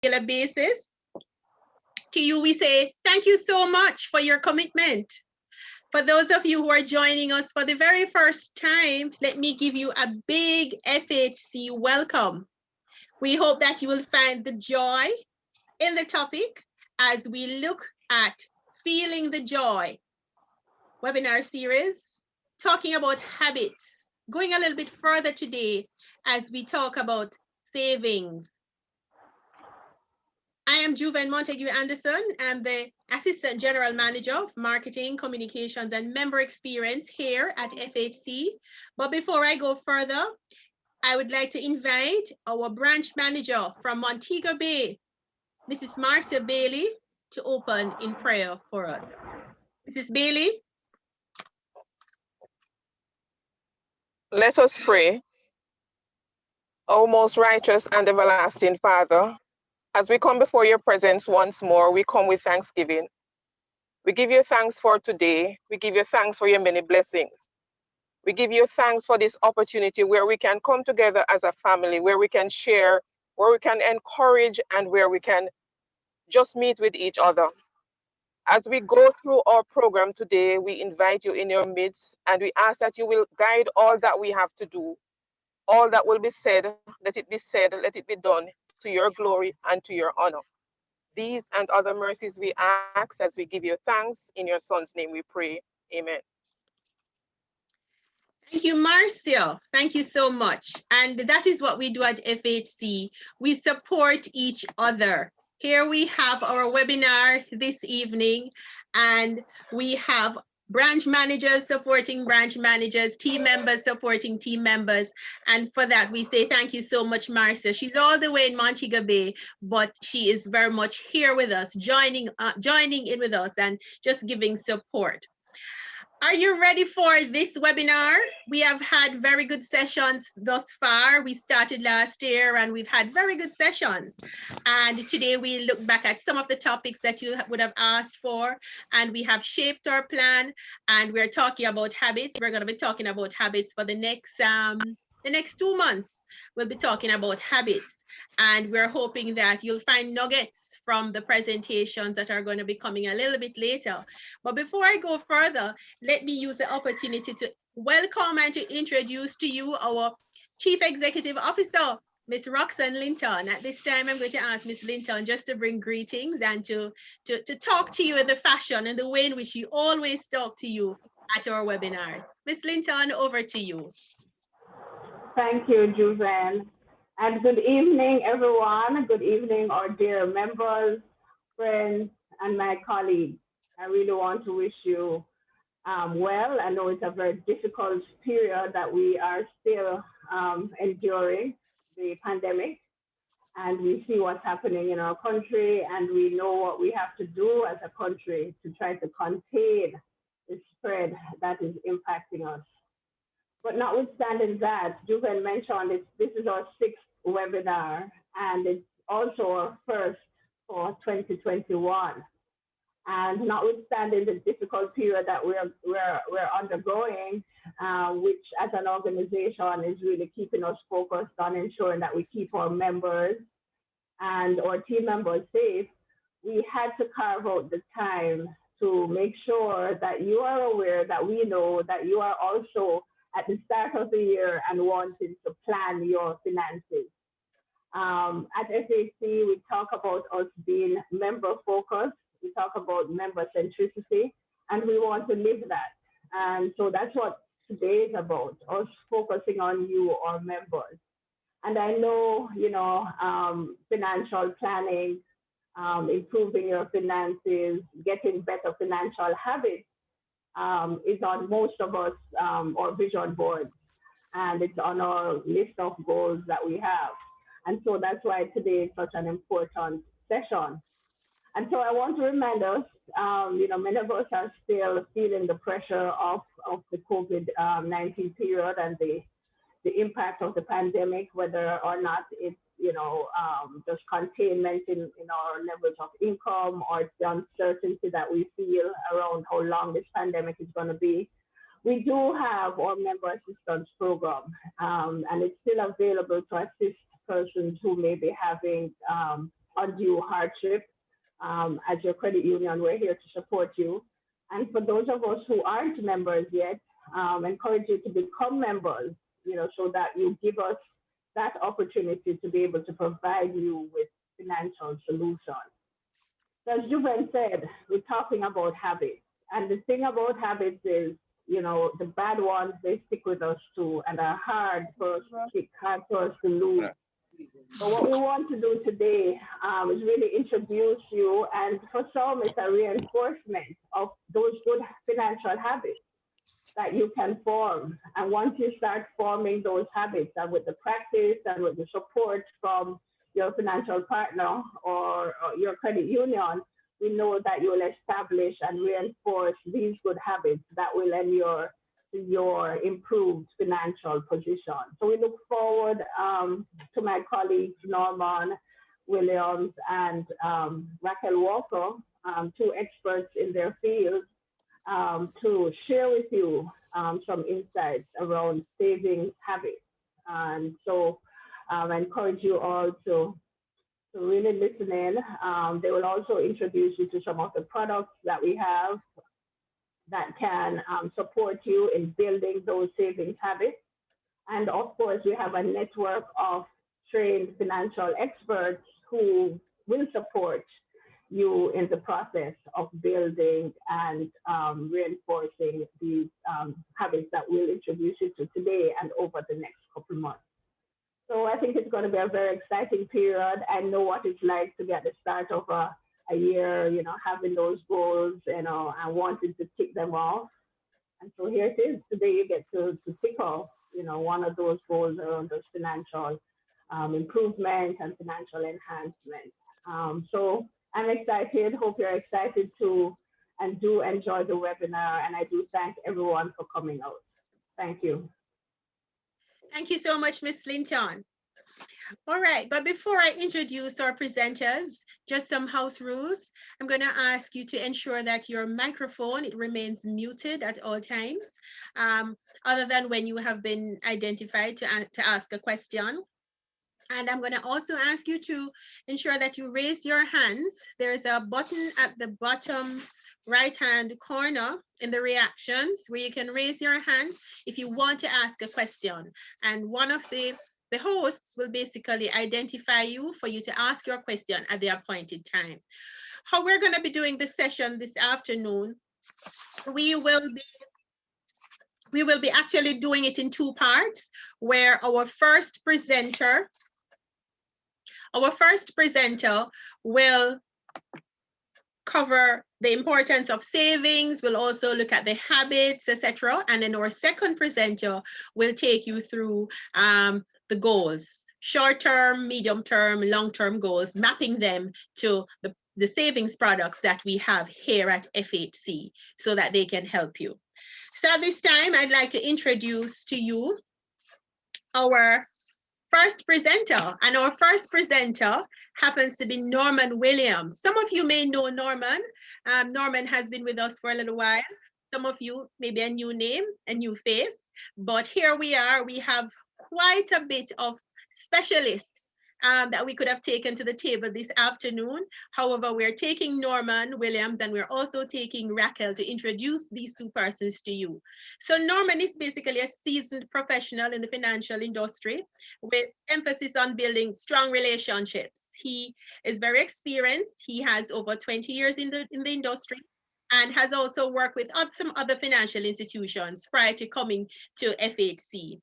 regular basis. To you, we say thank you so much for your commitment. For those of you who are joining us for the very first time, let me give you a big FHC welcome. We hope that you will find the joy in the topic as we look at Feeling the Joy webinar series, talking about habits, going a little bit further today as we talk about savings. I am Juven Montague Anderson. I'm the Assistant General Manager of Marketing, Communications, and Member Experience here at FHC. But before I go further, I would like to invite our branch manager from Montego Bay, Mrs. Marcia Bailey, to open in prayer for us. Mrs. Bailey. Let us pray. O most righteous and everlasting Father, as we come before your presence once more, we come with thanksgiving. We give you thanks for today. We give you thanks for your many blessings. We give you thanks for this opportunity where we can come together as a family, where we can share, where we can encourage, and where we can just meet with each other. As we go through our program today, we invite you in your midst, and we ask that you will guide all that we have to do. All that will be said, let it be said, let it be done to your glory and to your honor. These and other mercies we ask as we give you thanks. In your son's name we pray. Amen. Thank you, Marcia. Thank you so much. And that is what we do at FHC. We support each other. Here we have our webinar this evening, and we have branch managers supporting branch managers, team members supporting team members. And for that, we say thank you so much, Marcia. She's all the way in Montego Bay, but she is very much here with us, joining in with us and just giving support. Are you ready for this webinar? We have had very good sessions thus far. We started last year and we've had very good sessions. And today we look back at some of the topics that you would have asked for, and we have shaped our plan, and we're talking about habits. We're going to be talking about habits for the next 2 months. We'll be talking about habits, and we're hoping that you'll find nuggets from the presentations that are going to be coming a little bit later. But before I go further, let me use the opportunity to welcome and to introduce to you our Chief Executive Officer, Ms. Roxanne Linton. At this time, I'm going to ask Ms. Linton just to bring greetings and to talk to you in the fashion and the way in which you always talk to you at our webinars. Ms. Linton, over to you. Thank you, Juven. And good evening, everyone. Good evening, our dear members, friends, and my colleagues. I really want to wish you well. I know it's a very difficult period that we are still enduring, the pandemic, and we see what's happening in our country, and we know what we have to do as a country to try to contain the spread that is impacting us. But notwithstanding that, Juven mentioned this is our 6th webinar, and it's also our first for 2021. And notwithstanding the difficult period that we're undergoing, which as an organization is really keeping us focused on ensuring that we keep our members and our team members safe, we had to carve out the time to make sure that you are aware, that we know that you are also at the start of the year and wanting to plan your finances. At FHC, we talk about us being member focused, we talk about member centricity, and we want to live that. And so that's what today is about, us focusing on you, our members. And I know, financial planning, improving your finances, getting better financial habits is on most of us, our vision boards, and it's on our list of goals that we have. And so that's why today is such an important session. And so I want to remind us, many of us are still feeling the pressure of the COVID-19 period and the impact of the pandemic, whether or not it's, just containment in our levels of income, or the uncertainty that we feel around how long this pandemic is going to be. We do have our member assistance program, and it's still available to assist persons who may be having undue hardship. As your credit union, we're here to support you. And for those of us who aren't members yet, encourage you to become members, so that you give us that opportunity to be able to provide you with financial solutions. So as Juven said, we're talking about habits. And the thing about habits is, the bad ones, they stick with us too and are hard for us to kick, hard for us to lose. So what we want to do today is really introduce you, and for some, it's a reinforcement of those good financial habits that you can form. And once you start forming those habits, and with the practice and with the support from your financial partner or your credit union, we know that you will establish and reinforce these good habits that will inure to your improved financial position. So we look forward to my colleagues, Norman Williams and Raquel Walker, two experts in their field, to share with you some insights around savings habits. And so I encourage you all to really listen in. They will also introduce you to some of the products that we have that can support you in building those savings habits. And of course, we have a network of trained financial experts who will support you in the process of building and reinforcing these habits that we'll introduce you to today and over the next couple months. So I think it's going to be a very exciting period. I know what it's like to get the start of a year, having those goals, and wanting to tick them off. And so here it is. Today you get to tick off, one of those goals around those financial improvement and financial enhancement. So I'm excited. Hope you're excited too, and do enjoy the webinar. And I do thank everyone for coming out. Thank you. Thank you so much, Ms. Linton. All right, but before I introduce our presenters, just some house rules. I'm going to ask you to ensure that your microphone, it remains muted at all times, other than when you have been identified to ask a question. And I'm going to also ask you to ensure that you raise your hands. There's a button at the bottom right-hand corner in the reactions where you can raise your hand if you want to ask a question. And one of the hosts will basically identify you for you to ask your question at the appointed time. How we're going to be doing this session this afternoon, we will be actually doing it in two parts, where our first presenter will cover the importance of savings. We'll also look at the habits, etc. And then our second presenter will take you through the goals, short-term, medium-term, long-term goals, mapping them to the savings products that we have here at FHC so that they can help you. So at this time, I'd like to introduce to you our first presenter, and our first presenter happens to be Norman Williams. Some of you may know Norman. Norman has been with us for a little while. Some of you, maybe a new name, a new face, but here we are. We have quite a bit of specialists that we could have taken to the table this afternoon. However, we're taking Norman Williams and we're also taking Raquel to introduce these two persons to you. So Norman is basically a seasoned professional in the financial industry with emphasis on building strong relationships. He is very experienced. He has over 20 years in the industry and has also worked with some other financial institutions prior to coming to FHC.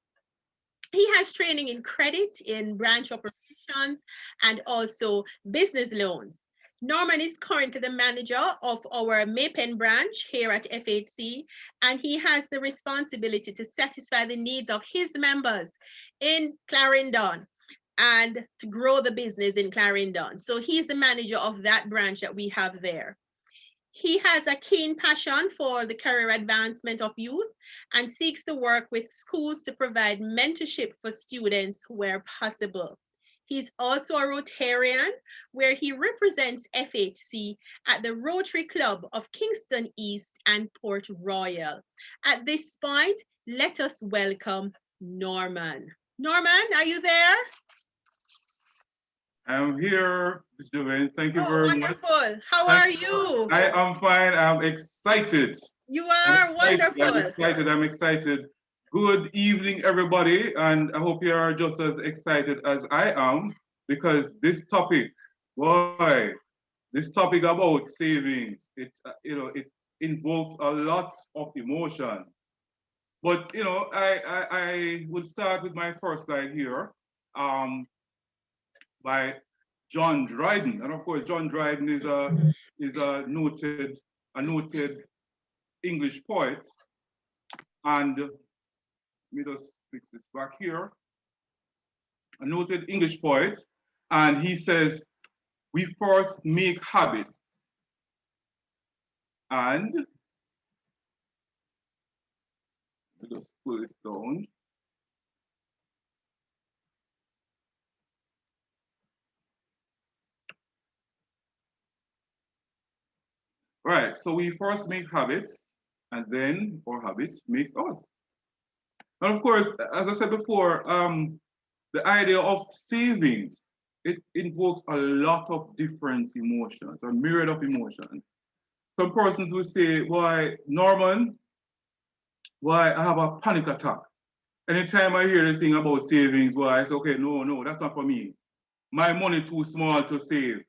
He has training in credit, in branch operations, and also business loans. Norman is currently the manager of our Maypen branch here at FHC, and he has the responsibility to satisfy the needs of his members in Clarendon and to grow the business in Clarendon. So he's the manager of that branch that we have there. He has a keen passion for the career advancement of youth and seeks to work with schools to provide mentorship for students where possible. He's also a Rotarian, where he represents FHC at the Rotary Club of Kingston East and Port Royal. At this point, let us welcome Norman. Norman, are you there? I'm here, Ms. Joanne. Thank you Oh, very much. wonderful. How Thank are you? I am fine. I'm excited. You I'm are excited. I'm wonderful. excited. I'm excited. Good evening, everybody. And I hope you are just as excited as I am because this topic, boy, this topic about savings, it invokes a lot of emotion. But I would start with my first slide here. Um, by John Dryden. And of course, John Dryden is a noted English poet. And let me just fix this back here. A noted English poet. And he says, we first make habits. And let me just pull this down. Right, so we first make habits, and then our habits makes us. And of course, as I said before, the idea of savings, it invokes a lot of different emotions, a myriad of emotions. Some persons will say, why, Norman, why I have a panic attack. Anytime I hear the thing about savings, why I say, okay, no, that's not for me. My money too small to save.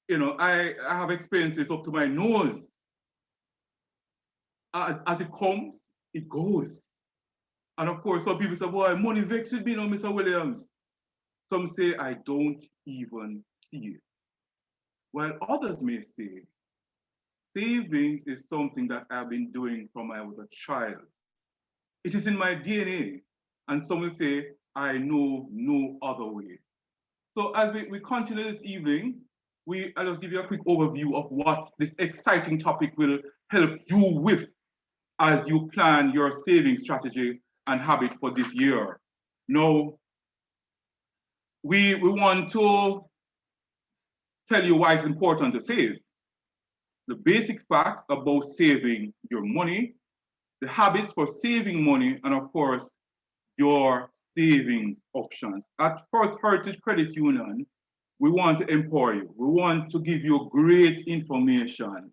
I have expenses up to my nose. As it comes, it goes. And of course, some people say, boy, money vexed me, no, Mr. Williams. Some say, I don't even see it. While others may say, saving is something that I've been doing from I was a child. It is in my DNA. And some will say, I know no other way. So as we continue this evening, I'll just give you a quick overview of what this exciting topic will help you with as you plan your saving strategy and habit for this year. Now, we want to tell you why it's important to save. The basic facts about saving your money, the habits for saving money, and of course, your savings options. At First Heritage Credit Union, we want to empower you. We want to give you great information.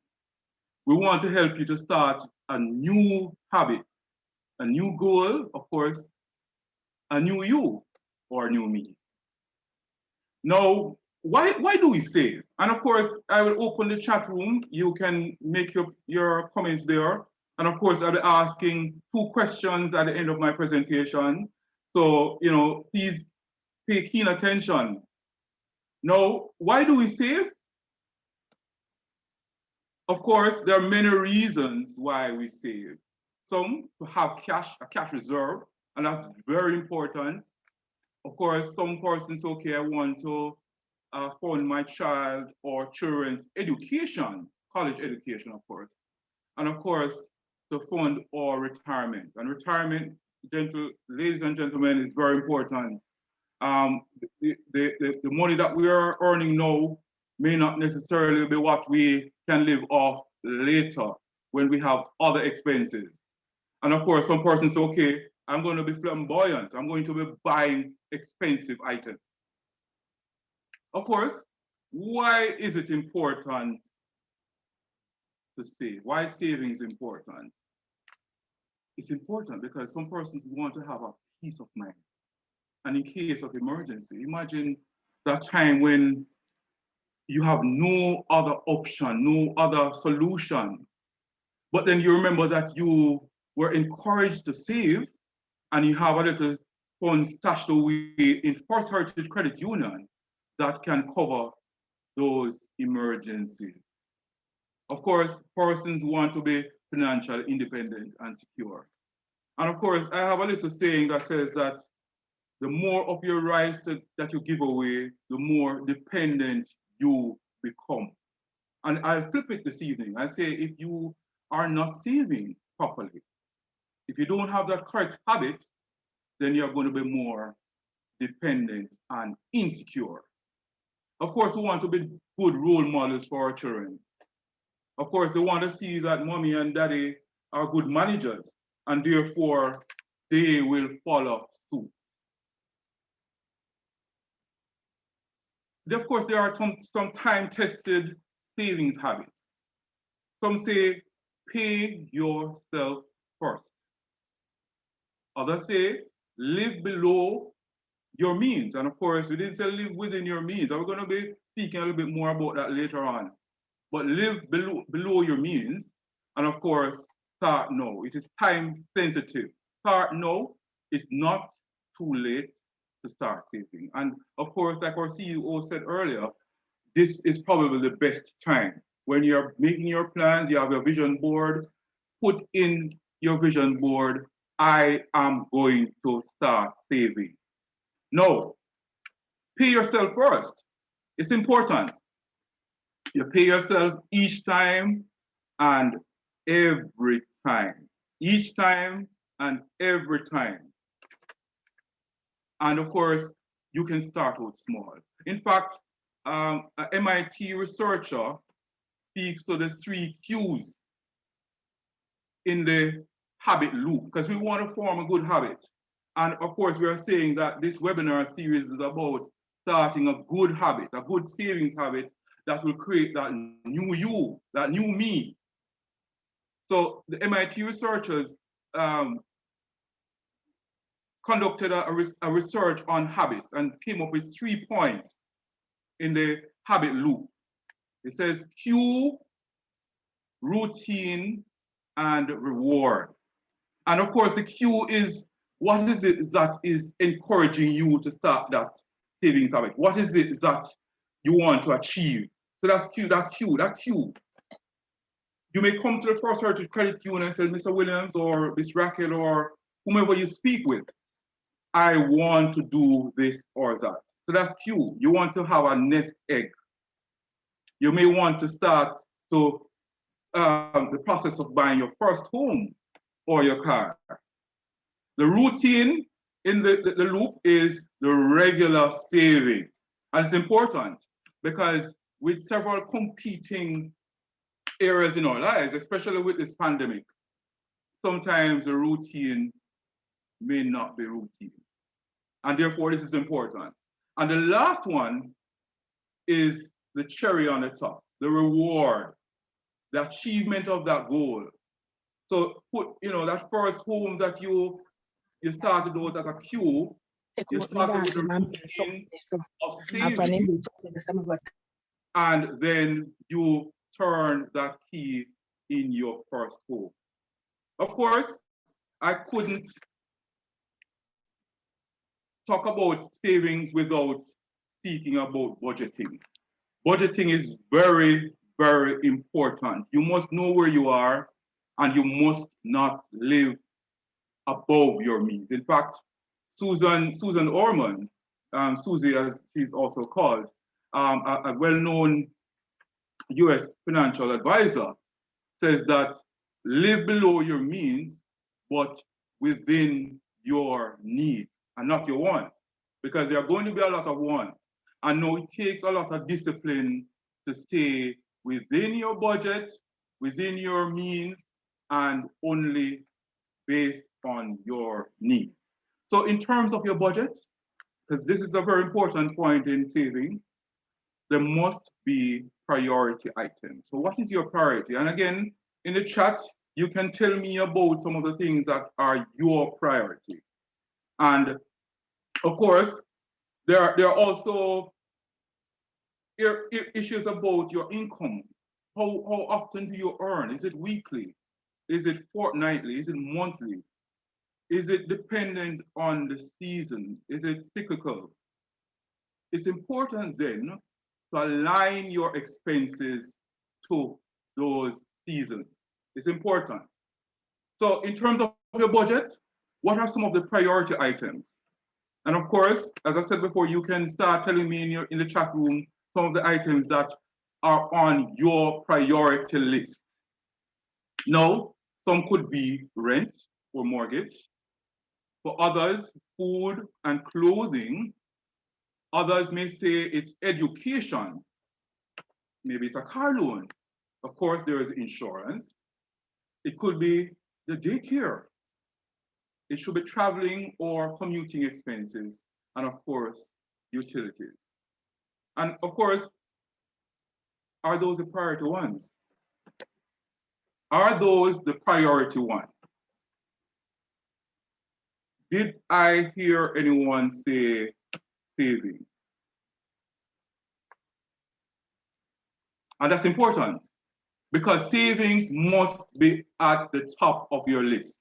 We want to help you to start a new habit, a new goal, of course, a new you or a new me. Now, why do we save? And of course, I will open the chat room. You can make your comments there. And of course, I'll be asking 2 questions at the end of my presentation. So, please pay keen attention. Now, why do we save? Of course, there are many reasons why we save. Some to have a cash reserve, and that's very important. Of course, some persons, okay, I want to fund my child or children's education, college education, of course. And of course, to fund our retirement. And retirement, ladies and gentlemen, is very important. The money that we are earning now may not necessarily be what we can live off later when we have other expenses. And of course, some persons say, okay, I'm going to be flamboyant. I'm going to be buying expensive items. Of course, why is it important to save? Why saving is important? It's important because some persons want to have a peace of mind. And in case of emergency, imagine that time when you have no other option, no other solution. But then you remember that you were encouraged to save and you have a little funds stashed away in First Heritage Credit Union that can cover those emergencies. Of course, persons want to be financially independent and secure. And of course, I have a little saying that says that the more of your rights that you give away, the more dependent you become. And I'll flip it this evening. I say, if you are not saving properly, if you don't have that correct habit, then you're going to be more dependent and insecure. Of course, we want to be good role models for our children. Of course, they want to see that mommy and daddy are good managers, and therefore they will follow suit. of course, there are some time-tested savings habits. Some say, pay yourself first. Others say, live below your means. And of course, we didn't say live within your means. And we're going to be speaking a little bit more about that later on. But live below your means. And of course, start now. It is time sensitive. Start now. It's not too late to start saving. And of course, like our CEO said earlier, this is probably the best time. When you're making your plans, you have your vision board, put in your vision board, I am going to start saving. No, pay yourself first. It's important. You pay yourself each time and every time. Each time and every time. And of course, you can start out small. In fact, an MIT researcher speaks to the 3 Qs in the habit loop, because we want to form a good habit. And of course, we are saying that this webinar series is about starting a good habit, a good savings habit that will create that new you, that new me. So the MIT researchers conducted a research on habits and came up with 3 points in the habit loop. It says cue, routine, and reward. And of course, the cue is, what is it that is encouraging you to start that savings habit? What is it that you want to achieve? So that's cue, that cue. You may come to the First Heritage Credit Union and say, Mr. Williams or Miss Raquel or whomever you speak with, I want to do this or that. So that's cue. You want to have a nest egg. You may want to start to the process of buying your first home or your car. The routine in the loop is the regular savings. And it's important because with several competing areas in our lives, especially with this pandemic, sometimes the routine may not be routine. And therefore, this is important. And the last one is the cherry on the top, the reward, the achievement of that goal. So put, that first home that you started out as a queue, you started with a routine of saving, and then you turn that key in your first home. Of course, I couldn't talk about savings without speaking about budgeting. Budgeting is very, very important. You must know where you are and you must not live above your means. In fact, Susan Orman, Susie as she's also called, a well-known US financial advisor, says that live below your means, but within your needs and not your wants, because there are going to be a lot of wants. I know it takes a lot of discipline to stay within your budget, within your means, and only based on your needs. So in terms of your budget, because this is a very important point in saving, there must be priority items. So what is your priority? And again, in the chat, you can tell me about some of the things that are your priority. And of course, there are also issues about your income. How often do you earn? Is it weekly? Is it fortnightly? Is it monthly? Is it dependent on the season? Is it cyclical? It's important then to align your expenses to those seasons. It's important. So in terms of your budget, what are some of the priority items? And of course, as I said before, you can start telling me in the chat room some of the items that are on your priority list. Now, some could be rent or mortgage. For others, food and clothing. Others may say it's education. Maybe it's a car loan. Of course, there is insurance. It could be the daycare. It should be traveling or commuting expenses, and of course, utilities. And of course, are those the priority ones? Are those the priority ones? Did I hear anyone say savings? And that's important because savings must be at the top of your list.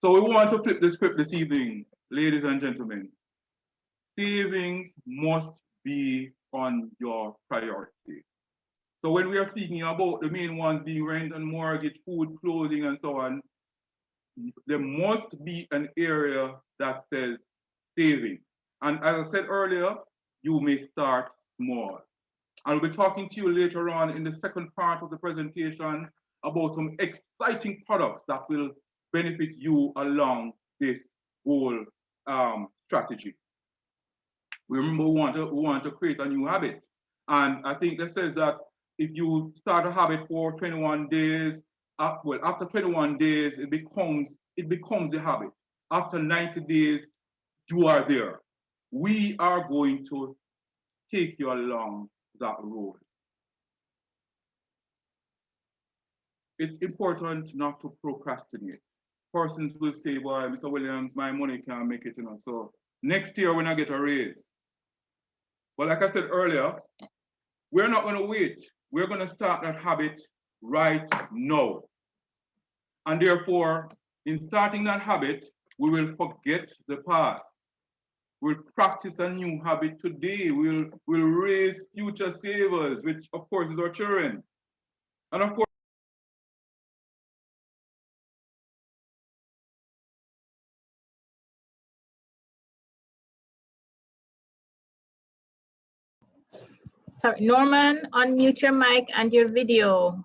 So we want to flip the script this evening, ladies and gentlemen. Savings must be on your priority. So when we are speaking about the main ones being rent and mortgage, food, clothing, and so on, there must be an area that says saving. And as I said earlier, you may start small. I'll be talking to you later on in the second part of the presentation about some exciting products that will benefit you along this whole strategy. We remember we want to create a new habit. And I think that says that if you start a habit for 21 days, well, after 21 days, it becomes a habit. After 90 days, you are there. We are going to take you along that road. It's important not to procrastinate. Persons will say, well, Mr. Williams, my money can't make it, so next year when I get a raise. But like I said earlier, we're not going to wait. We're going to start that habit right now. And therefore, in starting that habit, we will forget the past. We'll practice a new habit today. We'll raise future savers, which of course is our children. And of course, Sorry, Norman, unmute your mic and your video.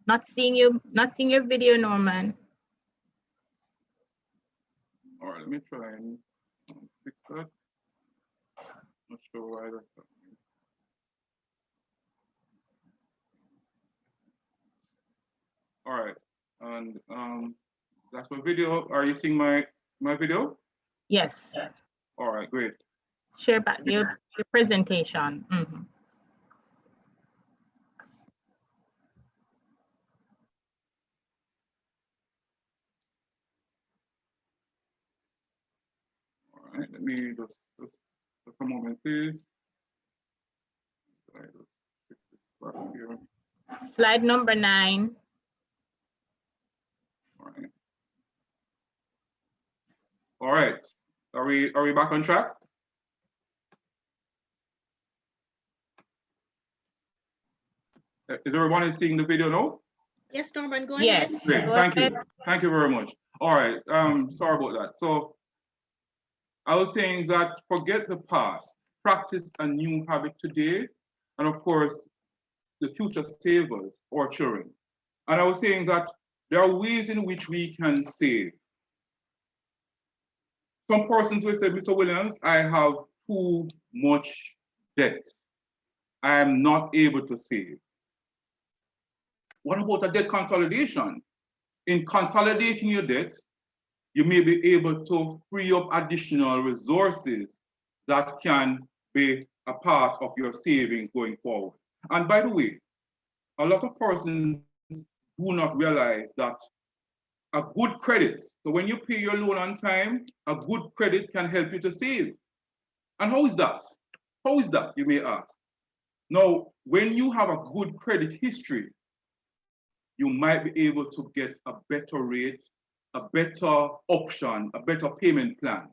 Not seeing your video, Norman. all right, let me try and fix that. Not sure why that's happening. All right, and that's my video. Are you seeing my video? Yes. All right, great. Share back your presentation. Mm-hmm. All right, let me just a moment, please. I just fix this back here. Slide number 9. All right. All right. Are we back on track? Is everyone seeing the video now? Yes, Norman, go Yes. ahead. Great, thank you. Thank you very much. All right, sorry about that. So I was saying that forget the past, practice a new habit today, and of course, the future savers or children. And I was saying that there are ways in which we can save. Some persons will say, Mr. Williams, I have too much debt. I am not able to save. What about a debt consolidation? In consolidating your debts, you may be able to free up additional resources that can be a part of your savings going forward. And by the way, a lot of persons do not realize that a good credit, so when you pay your loan on time, a good credit can help you to save. And how is that? How is that, you may ask? Now, when you have a good credit history, you might be able to get a better rate, a better option, a better payment plan,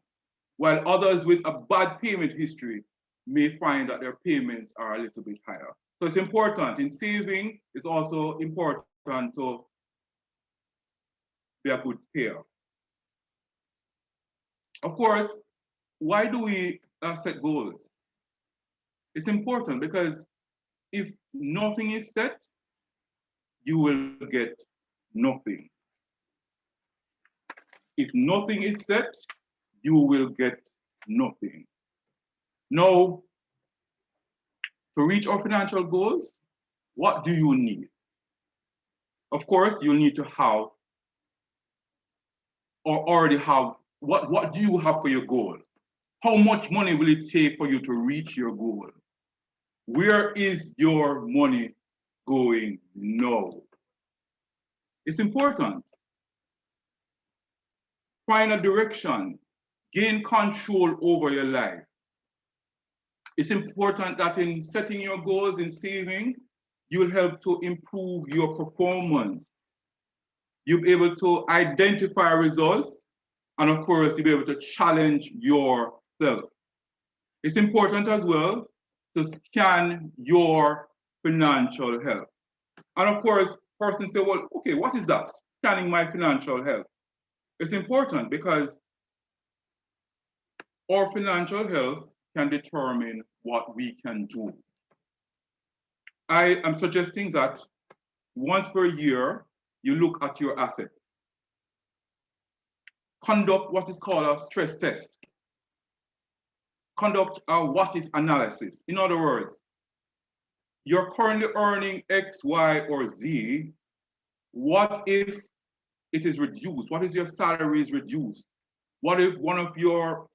while others with a bad payment history may find that their payments are a little bit higher. So it's important. In saving, it's also important to be a good payer. Of course, why do we set goals? It's important because if nothing is set, you will get nothing. If nothing is set, you will get nothing. Now, to reach our financial goals, what do you need? Of course, you need to have or already have, what do you have for your goal? How much money will it take for you to reach your goal? Where is your money going now? It's important. Find a direction. Gain control over your life. It's important that in setting your goals, in saving, you'll help to improve your performance. You'll be able to identify results, and of course, you'll be able to challenge yourself. It's important as well to scan your financial health. And of course, persons say, well, okay, what is that? Scanning my financial health. It's important because our financial health can determine what we can do. I am suggesting that once per year, you look at your assets. Conduct what is called a stress test. Conduct a what-if analysis. In other words, you're currently earning X, Y, or Z. What if it is reduced? What if your salary is reduced? What if one of your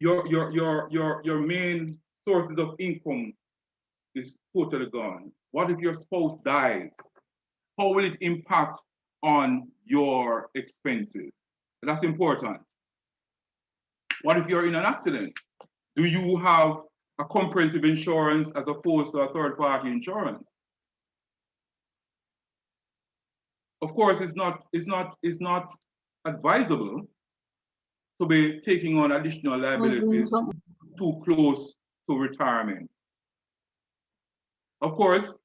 main sources of income is totally gone? What if your spouse dies? How will it impact on your expenses? That's important. What if you're in an accident? Do you have a comprehensive insurance as opposed to a third-party insurance? Of course, it's not advisable to be taking on additional liabilities too close to retirement. Of course,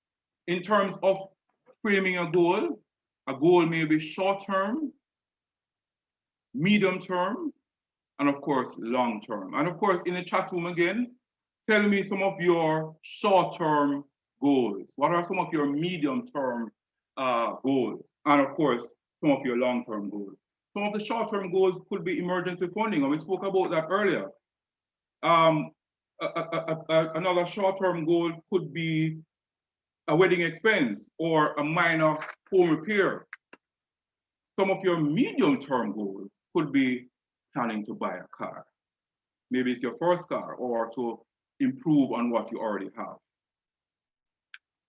in terms of framing a goal may be short-term, medium-term, and of course, long-term. And of course, in the chat room again, tell me some of your short-term goals. What are some of your medium-term goals? And of course, some of your long-term goals. Some of the short-term goals could be emergency funding, and we spoke about that earlier. Another short-term goal could be a wedding expense or a minor home repair. Some of your medium-term goals could be planning to buy a car. Maybe it's your first car, or to improve on what you already have.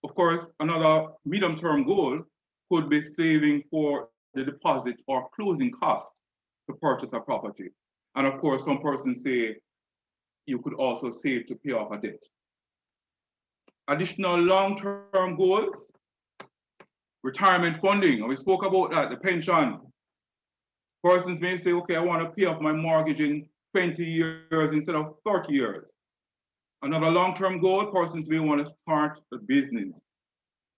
Of course, another medium-term goal could be saving for the deposit or closing cost to purchase a property. And of course, some persons say you could also save to pay off a debt. Additional long-term goals, retirement funding, and we spoke about that, the pension. Persons may say, okay, I want to pay off my mortgage in 20 years instead of 30 years. Another long-term goal, persons may want to start a business.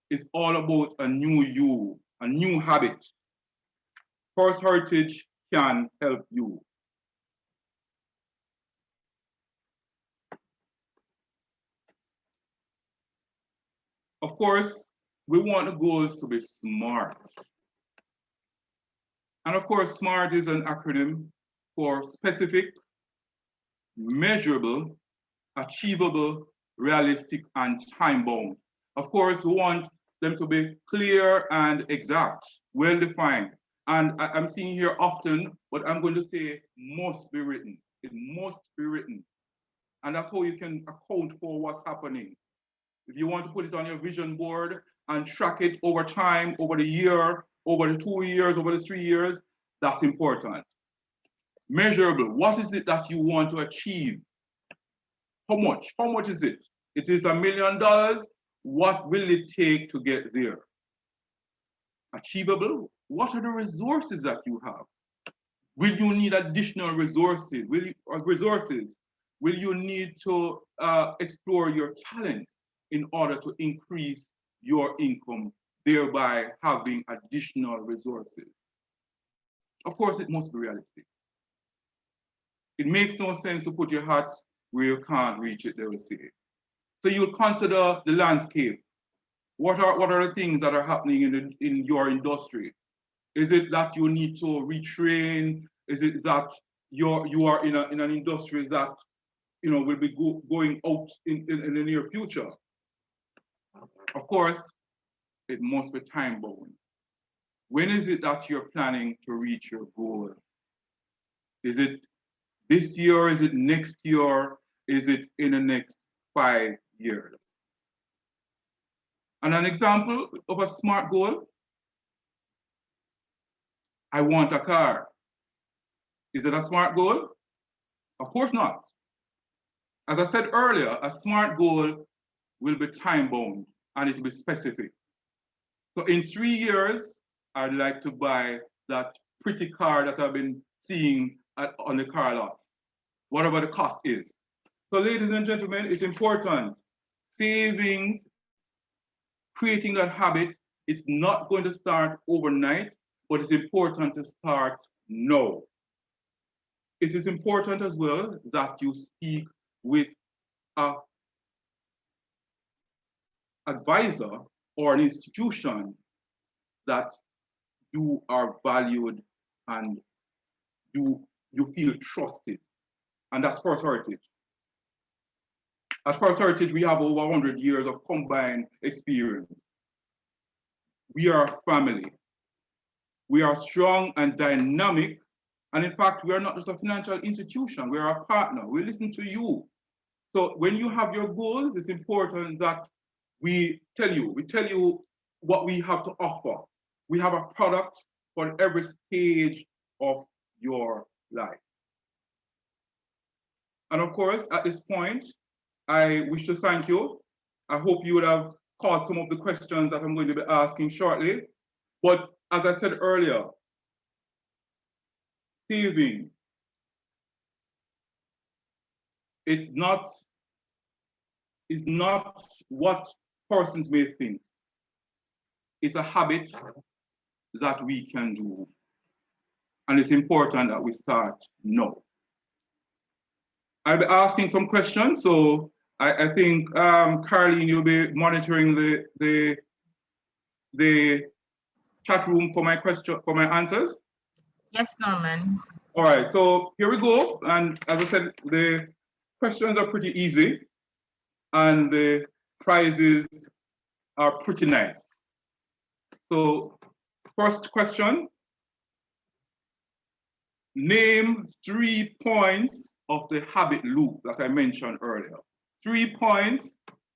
It's all about a new you, a new habit. First Heritage can help you. Of course, we want the goals to be SMART. And of course, SMART is an acronym for specific, measurable, achievable, realistic, and time-bound. Of course, we want them to be clear and exact, well-defined. And I'm seeing here often, but I'm going to say must be written. It must be written. And that's how you can account for what's happening. If you want to put it on your vision board and track it over time, over the year, over the 2 years, over the 3 years, that's important. Measurable, what is it that you want to achieve? How much? How much is it? It is $1 million. What will it take to get there? Achievable, what are the resources that you have? Will you need additional resources? Will you need to explore your talents in order to increase your income, thereby having additional resources? Of course, it must be realistic. It makes no sense to put your hat where you can't reach it, they will say. So you'll consider the landscape. What are the things that are happening in your industry? Is it that you need to retrain? Is it that you are in an industry that will be going out in the near future? Of course, it must be time bound. when is it that you're planning to reach your goal? Is it this year? Is it next year? Is it in the next 5 years? And an example of a SMART goal, I want a car. Is it a SMART goal? Of course not. As I said earlier, a SMART goal will be time-bound and it will be specific. So in 3 years, I'd like to buy that pretty car that I've been seeing on the car lot, whatever the cost is. So ladies and gentlemen, it's important. Savings, creating that habit, it's not going to start overnight, but it's important to start now. It is important as well that you speak with an advisor or an institution that you are valued and you feel trusted. And that's First Heritage. At First Heritage, we have over 100 years of combined experience. We are a family. We are strong and dynamic. And in fact, we are not just a financial institution, we are a partner. We listen to you. So when you have your goals, it's important that we tell you what we have to offer. We have a product for every stage of your life. And of course, at this point, I wish to thank you. I hope you would have caught some of the questions that I'm going to be asking shortly. But as I said earlier, saving, it's not what persons may think. It's a habit that we can do. And it's important that we start now. I'll be asking some questions, so I think Caroline, you'll be monitoring the chat room for my answers. Yes, Norman. All right, so here we go. And as I said, the questions are pretty easy and the prizes are pretty nice. So first question, name 3 points of the habit loop that I mentioned earlier. 3 points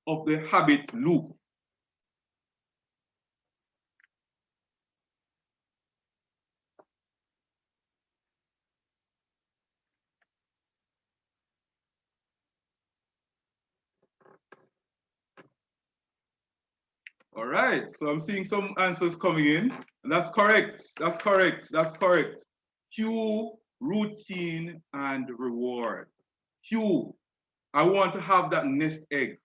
of the habit loop. All right, so I'm seeing some answers coming in. And that's correct, that's correct, that's correct. Cue, routine, and reward. Cue, I want to have that nest egg.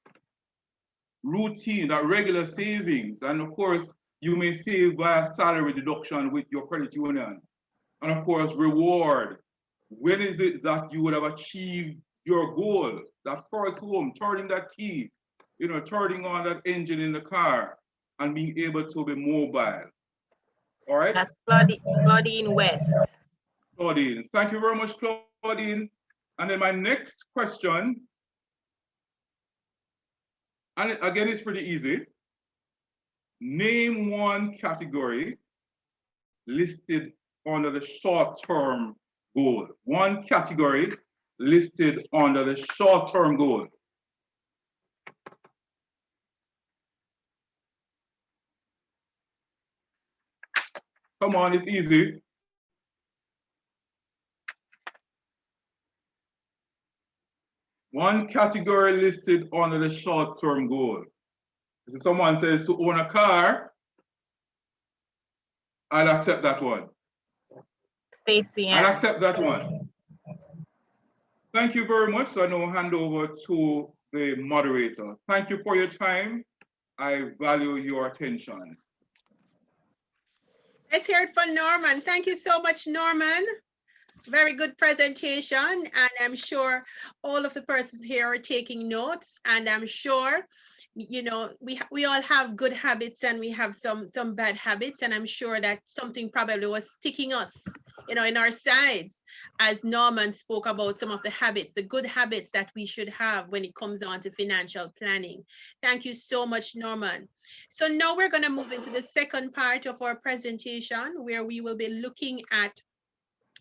Routine, that regular savings. And of course, you may save by a salary deduction with your credit union. And of course, reward. When is it that you would have achieved your goal? That first home, turning that key, turning on that engine in the car and being able to be mobile. All right? That's Claudine West. Claudine, thank you very much, Claudine. And then my next question, and again, it's pretty easy. Name one category listed under the short-term goal. One category listed under the short-term goal. Come on, it's easy. One category listed under the short-term goal. If someone says to own a car, I'll accept that one. Stacey. I'll accept that one. Thank you very much. So I now hand over to the moderator. Thank you for your time. I value your attention. Let's hear it from Norman. Thank you so much, Norman. Very good presentation. And I'm sure all of the persons here are taking notes. And I'm sure you know, we all have good habits and we have some bad habits, and I'm sure that something probably was sticking us, you know, in our sides, as Norman spoke about some of the habits, the good habits that we should have when it comes on to financial planning. Thank you so much, Norman. So now we're going to move into the second part of our presentation, where we will be looking at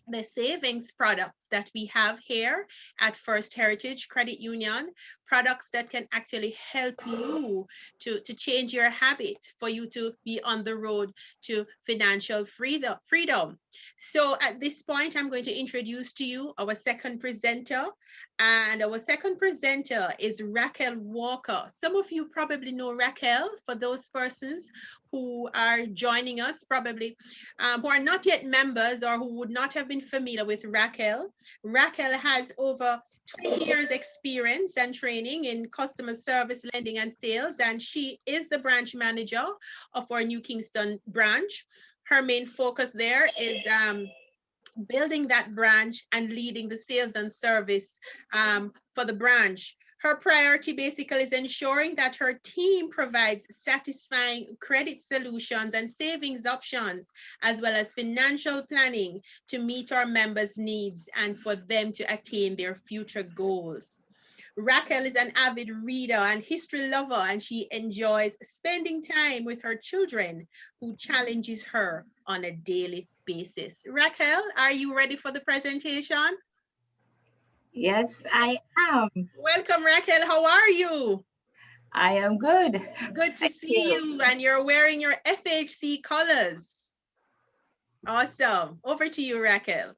the savings products that we have here at First Heritage Credit Union, products that can actually help you to change your habit, for you to be on the road to financial freedom. So at this point, I'm going to introduce to you our second presenter. And our second presenter is Raquel Walker. Some of you probably know Raquel. For those persons who are joining us, probably who are not yet members or who would not have been familiar with Raquel. Raquel has over 20 years experience and training in customer service, lending, and sales, and she is the branch manager of our New Kingston branch. Her main focus there is building that branch and leading the sales and service for the branch. Her priority basically is ensuring that her team provides satisfying credit solutions and savings options, as well as financial planning to meet our members' needs and for them to attain their future goals. Raquel is an avid reader and history lover, and she enjoys spending time with her children, who challenges her on a daily basis. Raquel, are you ready for the presentation? Yes, I am. Welcome, Raquel. How are you? I am good. Good to Thank see you. And you're wearing your FHC colors. Awesome. Over to you, Raquel.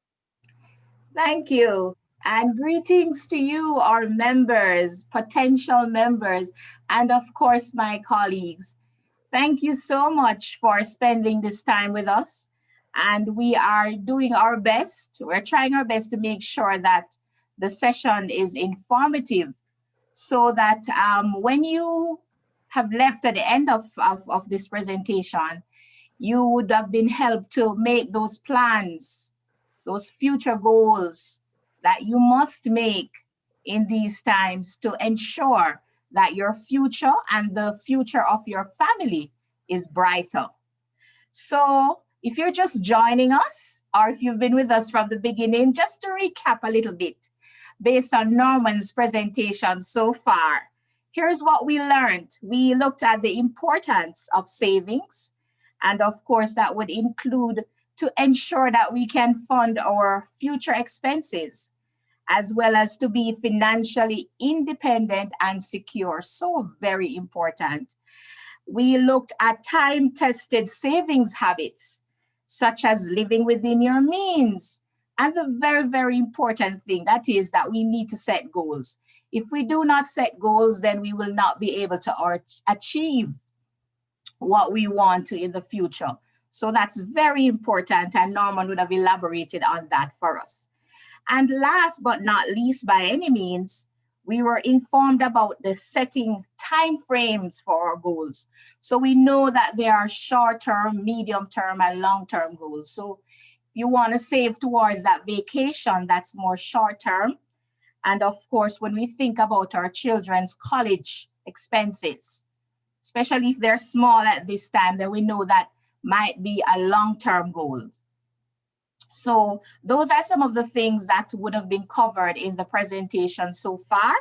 Thank you. And greetings to you, our members, potential members, and of course, my colleagues. Thank you so much for spending this time with us. And we are doing our best. We're trying our best to make sure that the session is informative, so that when you have left at the end of this presentation, you would have been helped to make those plans, those future goals that you must make in these times to ensure that your future and the future of your family is brighter. So if you're just joining us, or if you've been with us from the beginning, just to recap a little bit based on Norman's presentation so far, here's what we learned. We looked at the importance of savings, and of course that would include to ensure that we can fund our future expenses, as well as to be financially independent and secure. So very important. We looked at time-tested savings habits, such as living within your means. And the very, very important thing, that is that we need to set goals. If we do not set goals, then we will not be able to achieve what we want to in the future. So that's very important, and Norman would have elaborated on that for us. And last but not least, by any means, we were informed about the setting time frames for our goals. So we know that there are short-term, medium-term, and long-term goals. So if you want to save towards that vacation, that's more short-term. And of course, when we think about our children's college expenses, especially if they're small at this time, then we know that might be a long-term goal. So those are some of the things that would have been covered in the presentation so far.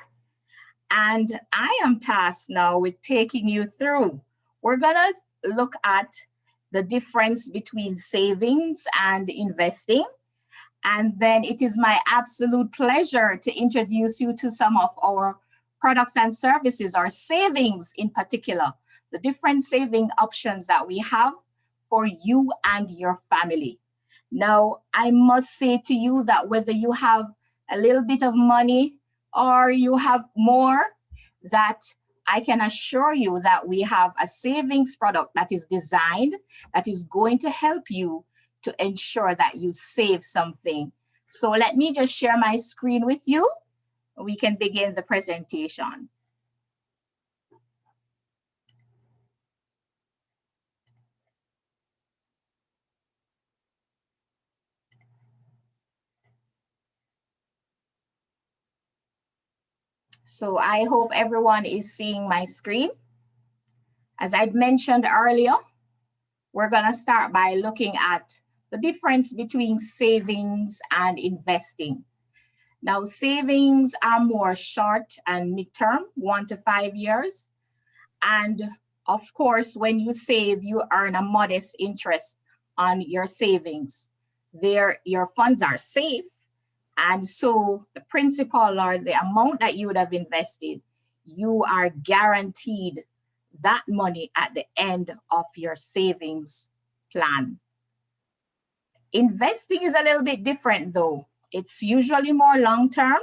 And I am tasked now with taking you through. We're gonna look at the difference between savings and investing. And then it is my absolute pleasure to introduce you to some of our products and services, our savings in particular, the different saving options that we have for you and your family. Now, I must say to you that whether you have a little bit of money or you have more, that I can assure you that we have a savings product that is designed, that is going to help you to ensure that you save something. So let me just share my screen with you. We can begin the presentation. So I hope everyone is seeing my screen. As I'd mentioned earlier, we're going to start by looking at the difference between savings and investing. Now, savings are more short and midterm, 1 to 5 years. And of course, when you save, you earn a modest interest on your savings. Your funds are safe. And so the principal or the amount that you would have invested, you are guaranteed that money at the end of your savings plan. Investing is a little bit different though. It's usually more long-term,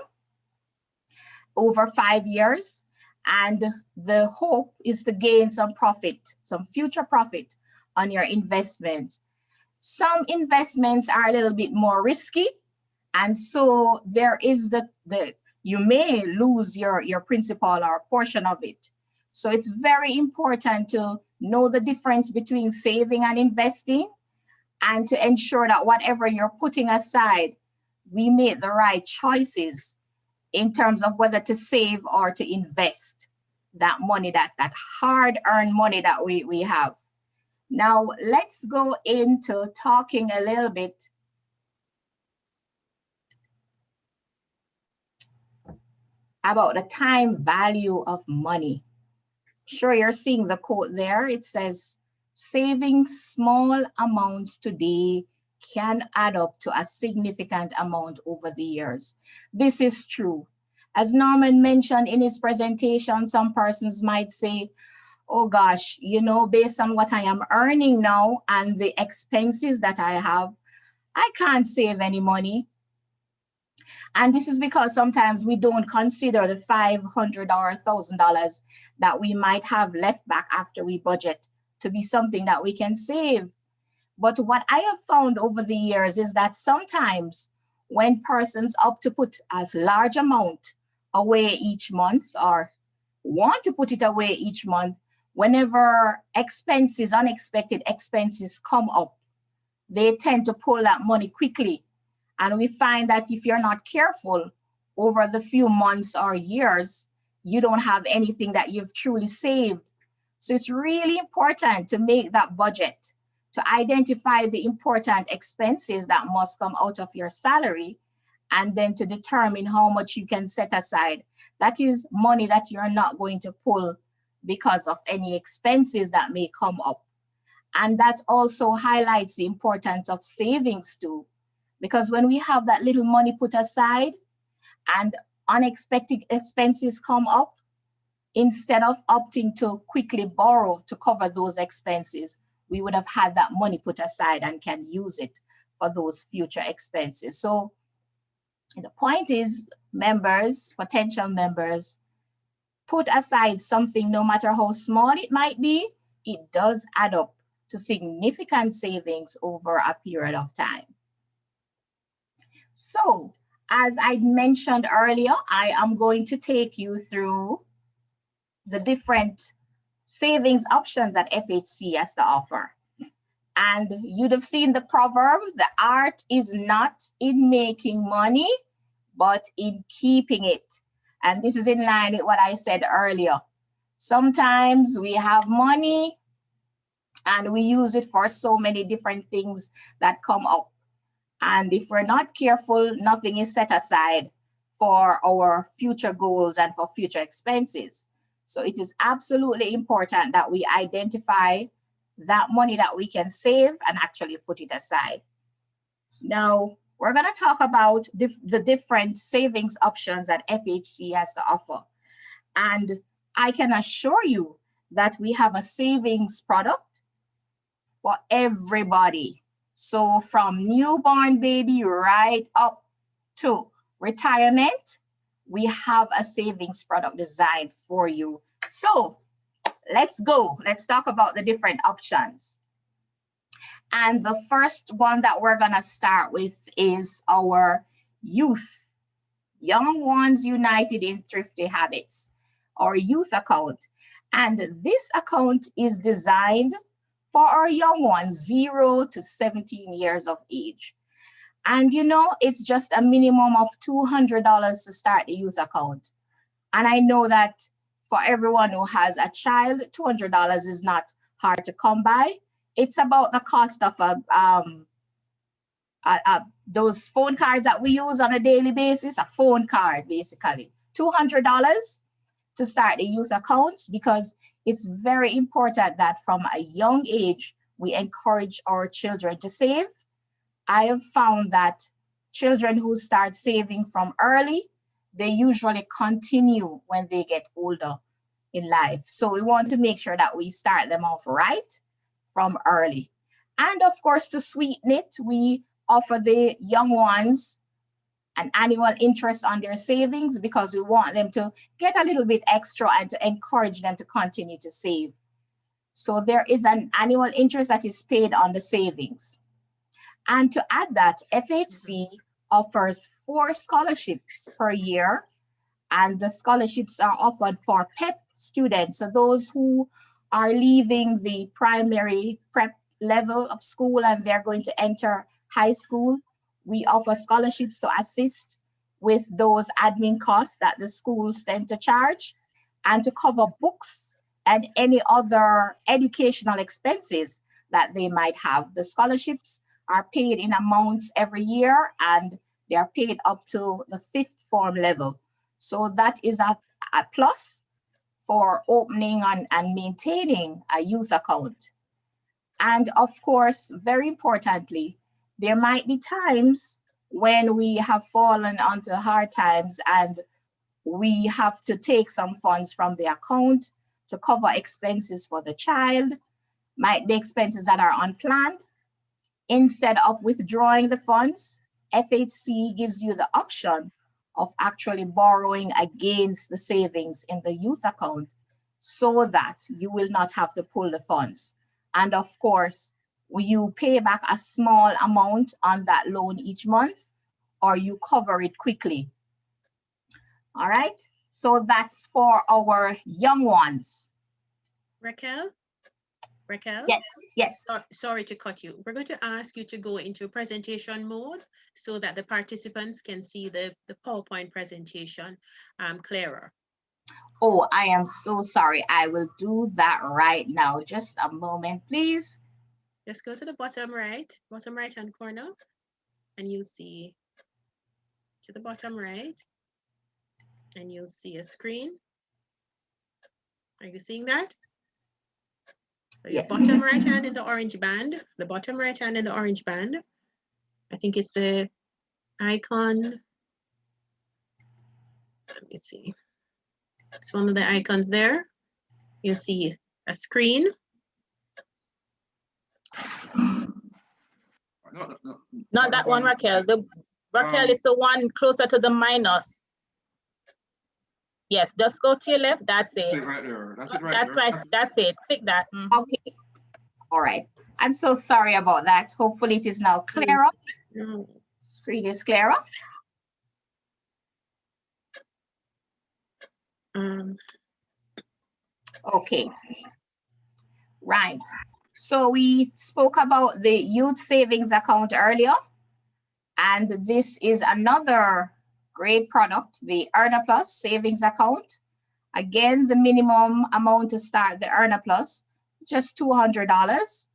over 5 years, and the hope is to gain some profit, some future profit on your investments. Some investments are a little bit more risky, and so there is you may lose your principal or a portion of it. So it's very important to know the difference between saving and investing, and to ensure that whatever you're putting aside, we make the right choices in terms of whether to save or to invest that money, that hard-earned money that we have. Now, let's go into talking a little bit about the time value of money. Sure, you're seeing the quote there. It says, saving small amounts today can add up to a significant amount over the years. This is true. As Norman mentioned in his presentation, some persons might say, oh gosh, based on what I am earning now and the expenses that I have, I can't save any money. And this is because sometimes we don't consider the $500 or $1,000 that we might have left back after we budget to be something that we can save. But what I have found over the years is that sometimes when persons opt to put a large amount away each month or want to put it away each month, whenever unexpected expenses come up, they tend to pull that money quickly. And we find that if you're not careful over the few months or years, you don't have anything that you've truly saved. So it's really important to make that budget, to identify the important expenses that must come out of your salary, and then to determine how much you can set aside. That is money that you're not going to pull because of any expenses that may come up. And that also highlights the importance of savings too. Because when we have that little money put aside and unexpected expenses come up, instead of opting to quickly borrow to cover those expenses, we would have had that money put aside and can use it for those future expenses. So the point is, members, potential members, put aside something, no matter how small it might be, it does add up to significant savings over a period of time. So, as I mentioned earlier, I am going to take you through the different savings options that FHC has to offer. And you'd have seen the proverb, the art is not in making money, but in keeping it. And this is in line with what I said earlier. Sometimes we have money and we use it for so many different things that come up. And if we're not careful, nothing is set aside for our future goals and for future expenses. So it is absolutely important that we identify that money that we can save and actually put it aside. Now, we're going to talk about the different savings options that FHC has to offer. And I can assure you that we have a savings product for everybody. So from newborn baby right up to retirement, we have a savings product designed for you. So let's go. Let's talk about the different options. And the first one that we're going to start with is our youth, Young Ones United in Thrifty Habits, our youth account. And this account is designed for our young ones, 0 to 17 years of age. And it's just a minimum of $200 to start the youth account. And I know that for everyone who has a child. $200 is not hard to come by. It's about the cost of those phone cards that we use on a daily basis, a phone card, basically. $200 to start the youth accounts, because it's very important that from a young age, we encourage our children to save. I have found that children who start saving from early, they usually continue when they get older in life. So we want to make sure that we start them off right from early. And of course, to sweeten it, we offer the young ones an annual interest on their savings, because we want them to get a little bit extra and to encourage them to continue to save. So there is an annual interest that is paid on the savings. And to add that, FHC offers 4 scholarships per year, and the scholarships are offered for PEP students. So those who are leaving the primary prep level of school and they're going to enter high school, we offer scholarships to assist with those admin costs that the schools tend to charge, and to cover books and any other educational expenses that they might have. The scholarships are paid in amounts every year, and they are paid up to the 5th form level. So that is a plus for opening and maintaining a youth account. And of course, very importantly, there might be times when we have fallen onto hard times and we have to take some funds from the account to cover expenses for the child, might be expenses that are unplanned. Instead of withdrawing the funds, FHC gives you the option of actually borrowing against the savings in the youth account, so that you will not have to pull the funds. And of course, you pay back a small amount on that loan each month, or you cover it quickly. All right, so that's for our young ones. Raquel? Yes, yes. Sorry to cut you. We're going to ask you to go into presentation mode so that the participants can see the PowerPoint presentation clearer. Oh, I am so sorry. I will do that right now. Just a moment, please. Just go to the bottom right-hand corner, and you'll see to the bottom right, and you'll see a screen. Are you seeing that? Your bottom right hand in the orange band, the bottom right hand in the orange band. I think it's the icon. Let me see. It's one of the icons there. You'll see a screen. Not that one, Raquel. Raquel is the one closer to the minus. Yes, just go to your left. That's it. Right there. That's it right That's there. right. That's it. Click that. Okay. All right. I'm so sorry about that. Hopefully it is now clearer. Screen is clearer. Okay. Right. So we spoke about the youth savings account earlier, and this is another great product, the Earner Plus savings account. Again, the minimum amount to start the Earner Plus is just $200.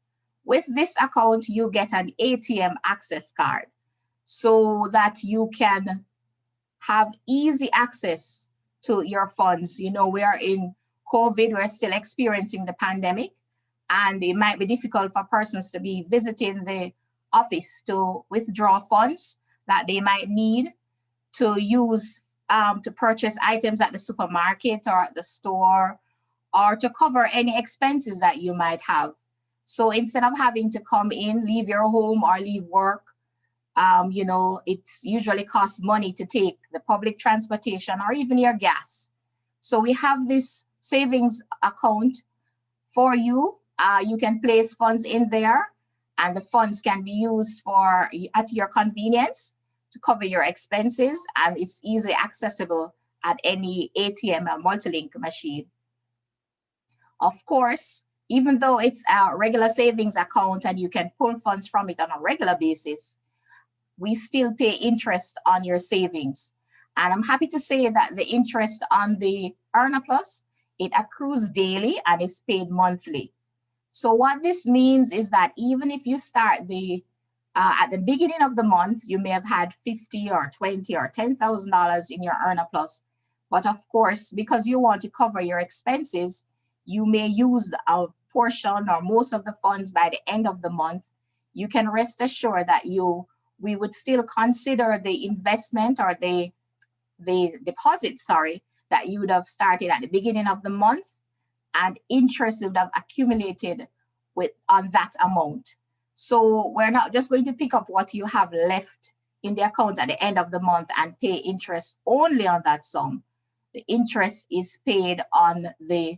With this account, you get an ATM access card so that you can have easy access to your funds. You know, we are in COVID, we're still experiencing the pandemic, and it might be difficult for persons to be visiting the office to withdraw funds that they might need to use to purchase items at the supermarket or at the store, or to cover any expenses that you might have. So instead of having to come in, leave your home or leave work, you know, it's usually costs money to take the public transportation or even your gas. So we have this savings account for you. You can place funds in there, and the funds can be used for at your convenience to cover your expenses, and it's easily accessible at any ATM or multi-link machine. Of course, even though it's a regular savings account and you can pull funds from it on a regular basis, we still pay interest on your savings. And I'm happy to say that the interest on the Earner Plus It accrues daily and is paid monthly. So what this means is that even if you start at the beginning of the month, you may have had 50 or 20 or $10,000 in your Earner Plus. But of course, because you want to cover your expenses, you may use a portion or most of the funds by the end of the month. You can rest assured that we would still consider the investment or the deposit, that you would have started at the beginning of the month, and interest would have accumulated on that amount. So we're not just going to pick up what you have left in the account at the end of the month and pay interest only on that sum. The interest is paid on the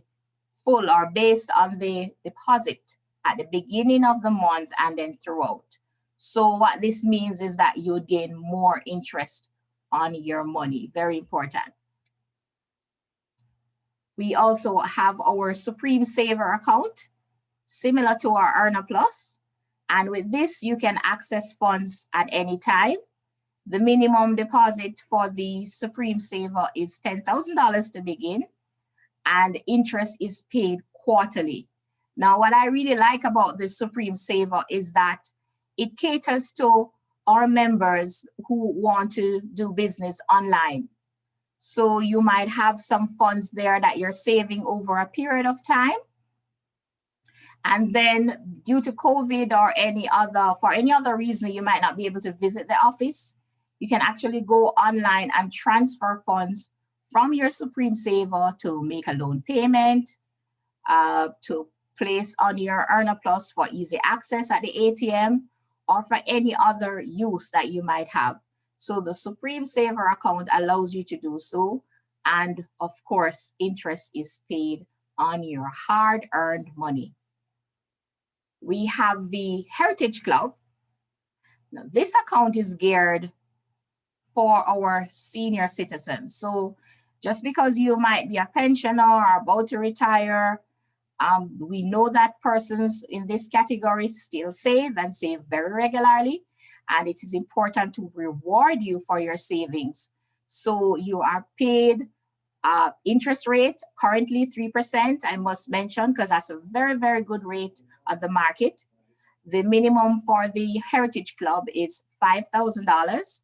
full or based on the deposit at the beginning of the month and then throughout. So what this means is that you gain more interest on your money. Very important. We also have our Supreme Saver account, similar to our Earner Plus. And with this, you can access funds at any time. The minimum deposit for the Supreme Saver is $10,000 to begin, and interest is paid quarterly. Now, what I really like about the Supreme Saver is that it caters to our members who want to do business online. So you might have some funds there that you're saving over a period of time. And then due to COVID or for any other reason, you might not be able to visit the office. You can actually go online and transfer funds from your Supreme Saver to make a loan payment, to place on your Earner Plus for easy access at the ATM, or for any other use that you might have. So the Supreme Saver account allows you to do so. And of course, interest is paid on your hard-earned money. We have the Heritage Club. Now, this account is geared for our senior citizens. So just because you might be a pensioner or about to retire, we know that persons in this category still save and save very regularly. And it is important to reward you for your savings. So you are paid interest rate, currently 3%, I must mention, because that's a very, very good rate on the market. The minimum for the Heritage Club is $5,000.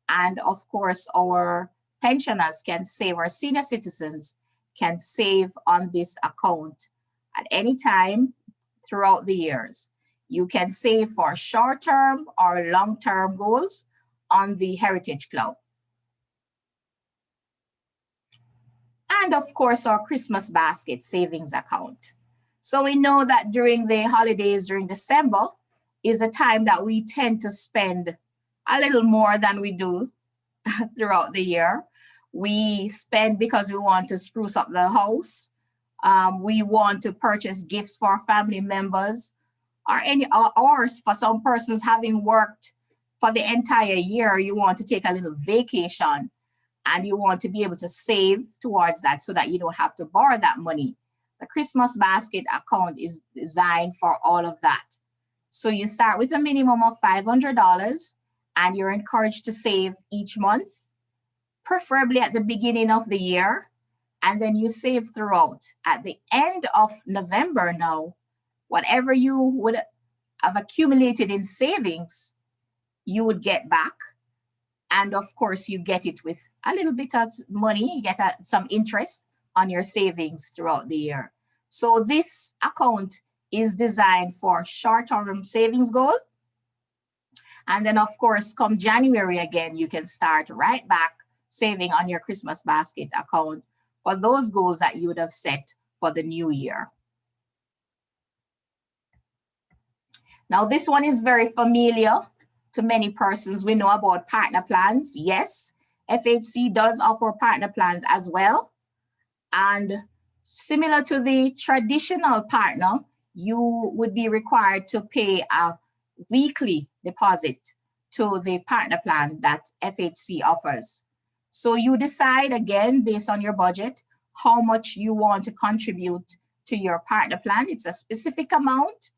And of course, our pensioners can save, our senior citizens can save on this account at any time throughout the years. You can save for short-term or long-term goals on the Heritage Club. And of course, our Christmas basket savings account. So we know that during the holidays, during December, is a time that we tend to spend a little more than we do throughout the year. We spend because we want to spruce up the house. We want to purchase gifts for our family members, or for some persons having worked for the entire year, you want to take a little vacation and you want to be able to save towards that so that you don't have to borrow that money. The Christmas basket account is designed for all of that. So you start with a minimum of $500 and you're encouraged to save each month, preferably at the beginning of the year, and then you save throughout. At the end of November now, whatever you would have accumulated in savings, you would get back. And of course, you get it with a little bit of money, you get some interest on your savings throughout the year. So this account is designed for short-term savings goal. And then of course, come January again, you can start right back saving on your Christmas basket account for those goals that you would have set for the new year. Now, this one is very familiar to many persons. We know about partner plans. Yes, FHC does offer partner plans as well. And similar to the traditional partner, you would be required to pay a weekly deposit to the partner plan that FHC offers. So you decide, again, based on your budget, how much you want to contribute to your partner plan. It's a specific amount,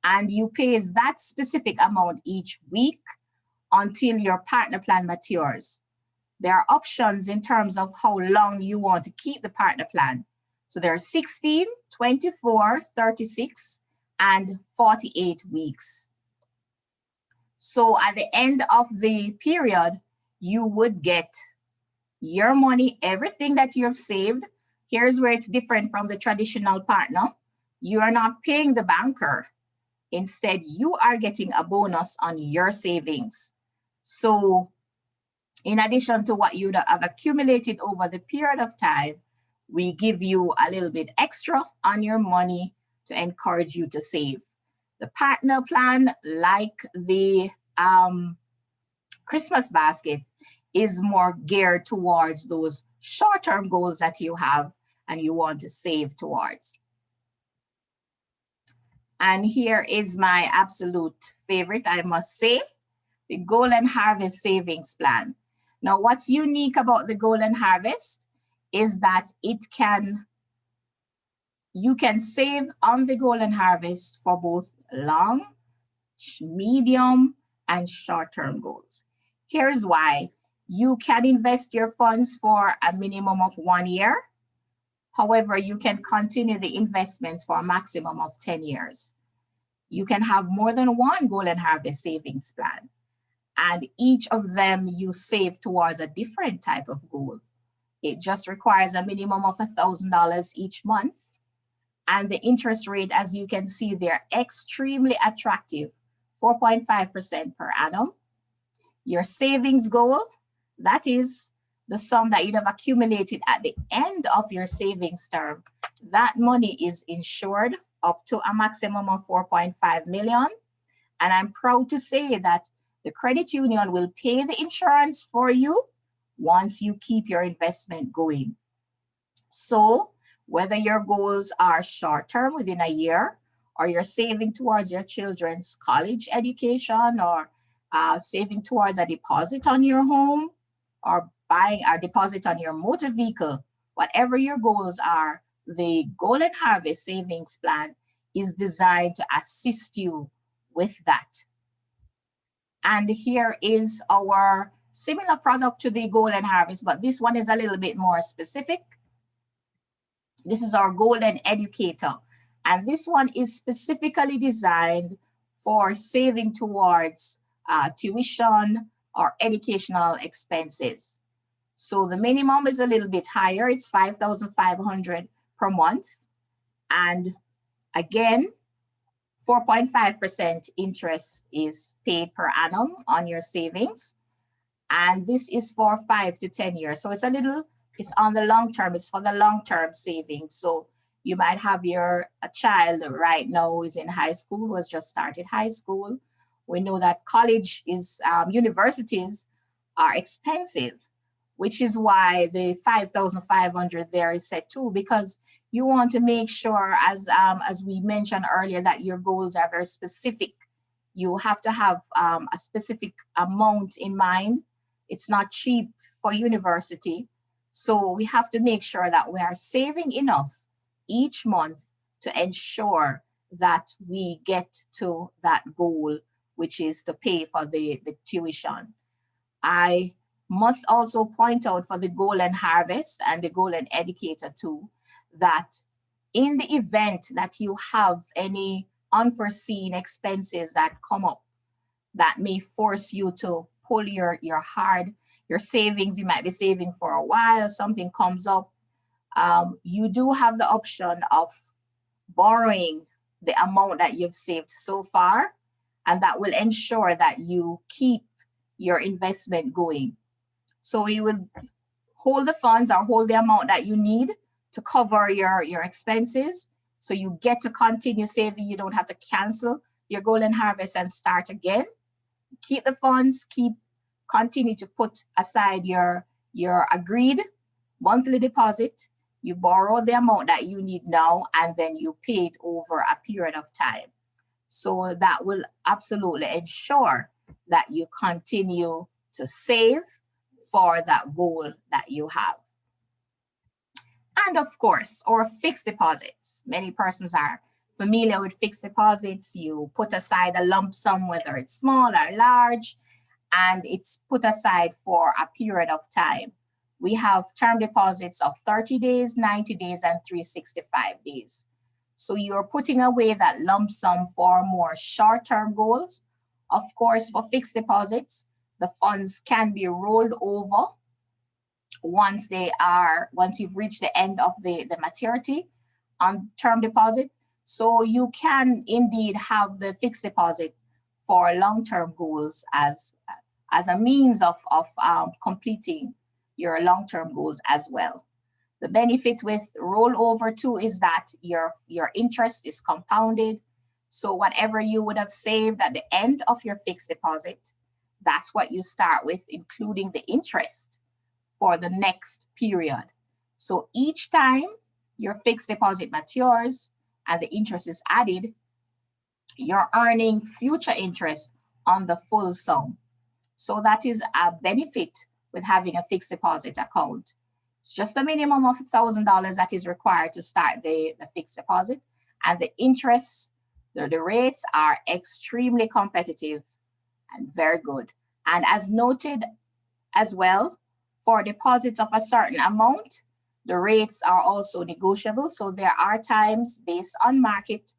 and you pay that specific amount each week until your partner plan matures. There are options in terms of how long you want to keep the partner plan. So there are 16, 24, 36, and 48 weeks. So at the end of the period, you would get your money, everything that you have saved. Here's where it's different from the traditional partner. You are not paying the banker. Instead, you are getting a bonus on your savings. So in addition to what you have accumulated over the period of time, we give you a little bit extra on your money to encourage you to save. The partner plan, like the Christmas basket, is more geared towards those short-term goals that you have and you want to save towards. And here is my absolute favorite, I must say, the Golden Harvest Savings Plan. Now, what's unique about the Golden Harvest is that you can save on the Golden Harvest for both long, medium, and short-term goals. Here's why. You can invest your funds for a minimum of 1 year. However, you can continue the investment for a maximum of 10 years. You can have more than one Golden Harvest savings plan, and each of them you save towards a different type of goal. It just requires a minimum of $1,000 each month. And the interest rate, as you can see, they're extremely attractive, 4.5% per annum. Your savings goal, that is the sum that you'd have accumulated at the end of your savings term. That money is insured up to a maximum of 4.5 million. And I'm proud to say that the credit union will pay the insurance for you once you keep your investment going. So whether your goals are short-term within a year, or you're saving towards your children's college education, or saving towards a deposit on your home, or buying a deposit on your motor vehicle, whatever your goals are, the Golden Harvest Savings Plan is designed to assist you with that. And here is our similar product to the Golden Harvest, but this one is a little bit more specific. This is our Golden Educator. And this one is specifically designed for saving towards tuition or educational expenses. So the minimum is a little bit higher. It's $5,500 per month. And again, 4.5% interest is paid per annum on your savings. And this is for 5 to 10 years. So it's on the long term. It's for the long-term savings. So you might have a child right now who is in high school, who has just started high school. We know that universities are expensive, which is why the 5,500 there is set too, because you want to make sure, as we mentioned earlier, that your goals are very specific. You have to have a specific amount in mind. It's not cheap for university. So we have to make sure that we are saving enough each month to ensure that we get to that goal, which is to pay for the tuition. I must also point out for the Golden Harvest and the Golden Educator too, that in the event that you have any unforeseen expenses that come up that may force you to pull your savings, you might be saving for a while, something comes up, you do have the option of borrowing the amount that you've saved so far, and that will ensure that you keep your investment going. So you will hold the funds or hold the amount that you need to cover your expenses. So you get to continue saving. You don't have to cancel your Golden Harvest and start again. Keep the funds, continue to put aside your agreed monthly deposit. You borrow the amount that you need now, and then you pay it over a period of time. So that will absolutely ensure that you continue to save for that goal that you have. And of course, our fixed deposits. Many persons are familiar with fixed deposits. You put aside a lump sum, whether it's small or large, and it's put aside for a period of time. we have term deposits of 30 days, 90 days, and 365 days. So you're putting away that lump sum for more short-term goals. Of course, for fixed deposits, the funds can be rolled over once you've reached the end of the maturity on term deposit. So you can indeed have the fixed deposit for long-term goals as a means of completing your long-term goals as well. The benefit with rollover too is that your interest is compounded. So whatever you would have saved at the end of your fixed deposit, that's what you start with, including the interest for the next period. So each time your fixed deposit matures and the interest is added, you're earning future interest on the full sum. So that is a benefit with having a fixed deposit account. It's just a minimum of $1,000 that is required to start the fixed deposit, and the interest, the rates are extremely competitive and very good. And as noted as well, for deposits of a certain amount, the rates are also negotiable. So there are times based on market,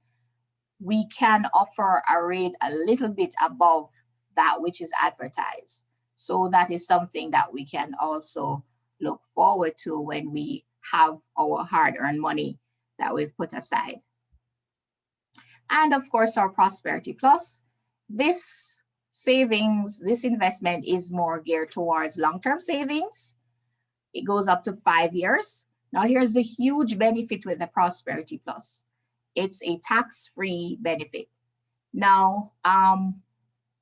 we can offer a rate a little bit above that which is advertised. So that is something that we can also look forward to when we have our hard-earned money that we've put aside. And of course, our Prosperity Plus. This savings, this investment is more geared towards long-term savings. It goes up to 5 years. Now here's the huge benefit with the Prosperity Plus. It's a tax-free benefit. Now,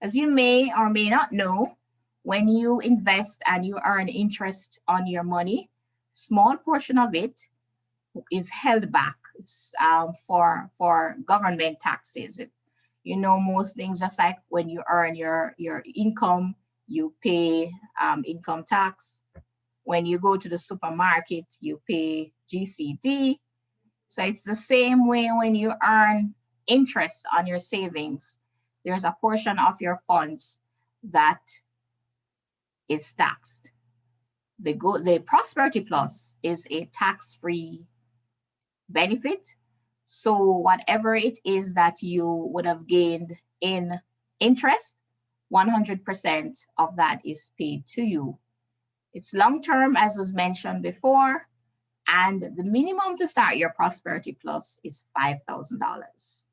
as you may or may not know, when you invest and you earn interest on your money, small portion of it is held back for government taxes. You know, most things, just like when you earn your income, you pay income tax. When you go to the supermarket, you pay GCD. So it's the same way when you earn interest on your savings. There's a portion of your funds that is taxed. The Prosperity Plus is a tax-free benefit. So whatever it is that you would have gained in interest, 100% of that is paid to you. It's long-term, as was mentioned before, and the minimum to start your Prosperity Plus is $5,000.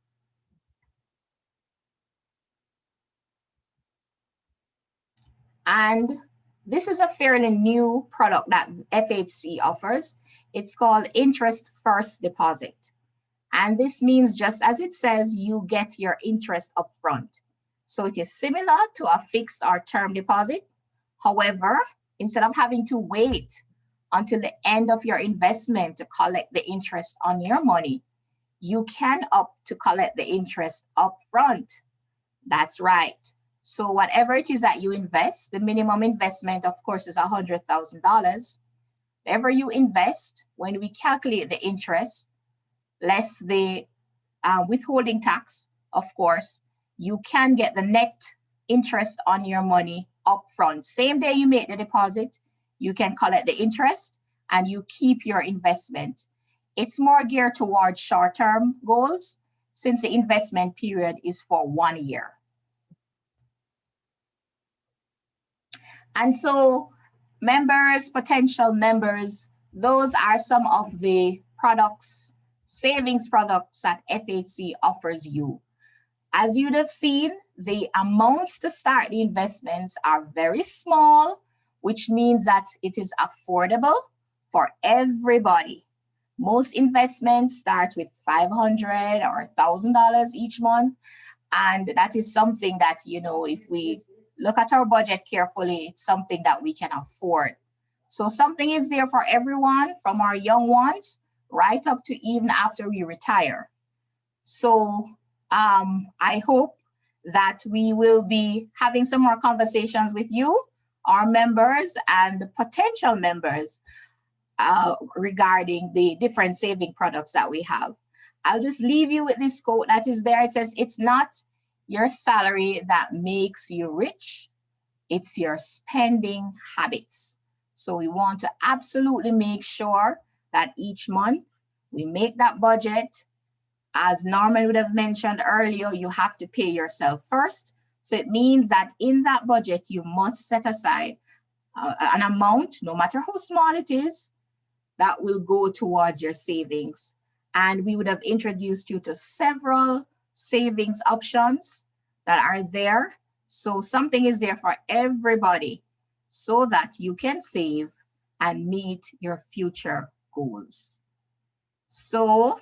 And this is a fairly new product that FHC offers. It's called Interest First Deposit. And this means, just as it says, you get your interest upfront. So it is similar to a fixed or term deposit. However, instead of having to wait until the end of your investment to collect the interest on your money, you can opt to collect the interest upfront. That's right. So whatever it is that you invest, the minimum investment, of course, is $100,000. Whatever you invest, when we calculate the interest, less the withholding tax, of course, you can get the net interest on your money upfront. Same day you make the deposit, you can collect the interest and you keep your investment. It's more geared towards short-term goals since the investment period is for 1 year. And so members, potential members, those are some of the products, savings products that FHC offers you. As you'd have seen, the amounts to start the investments are very small, which means that it is affordable for everybody. Most investments start with $500 or $1,000 each month. And that is something that, you know, if we look at our budget carefully, it's something that we can afford. So something is there for everyone, from our young ones right up to even after we retire. So I hope that we will be having some more conversations with you, our members and the potential members regarding the different saving products that we have. I'll just leave you with this quote that is there. It says, "It's not your salary that makes you rich, it's your spending habits." So we want to absolutely make sure that each month we make that budget. As Norman would have mentioned earlier, you have to pay yourself first. So it means that in that budget, you must set aside an amount, no matter how small it is, that will go towards your savings. And we would have introduced you to several savings options that are there. So something is there for everybody so that you can save and meet your future goals. So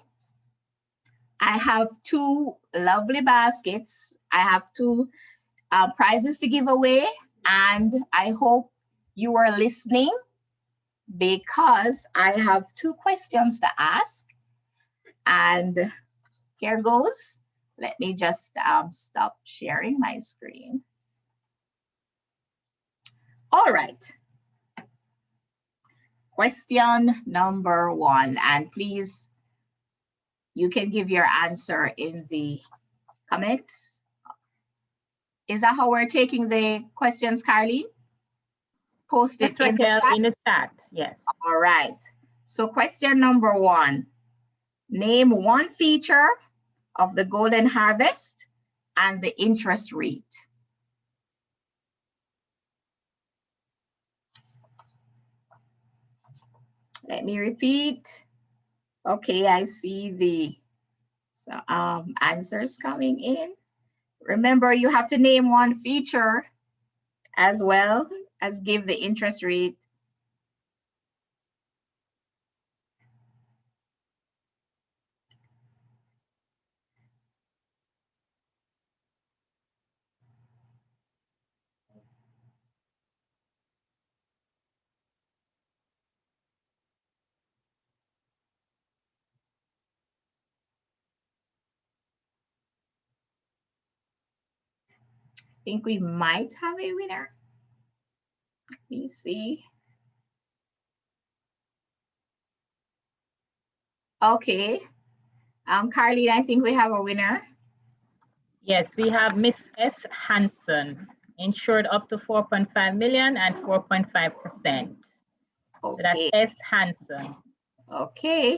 I have two lovely baskets. I have two prizes to give away, and I hope you are listening because I have two questions to ask. And here goes. Let me just stop sharing my screen. All right. Question number one, and please, you can give your answer in the comments. Is that how we're taking the questions, Carly? Post it in the chat? In the chat, yes. All right. So question number one, name one feature of the golden harvest and the interest rate. Let me repeat. Okay, I see the answers coming in. Remember, you have to name one feature as well as give the interest rate. I think we might have a winner. Let me see. Okay. Carly, I think we have a winner. Yes, we have Miss S. Hanson, insured up to 4.5 million and 4.5%. Okay. So that's S. Hanson. Okay.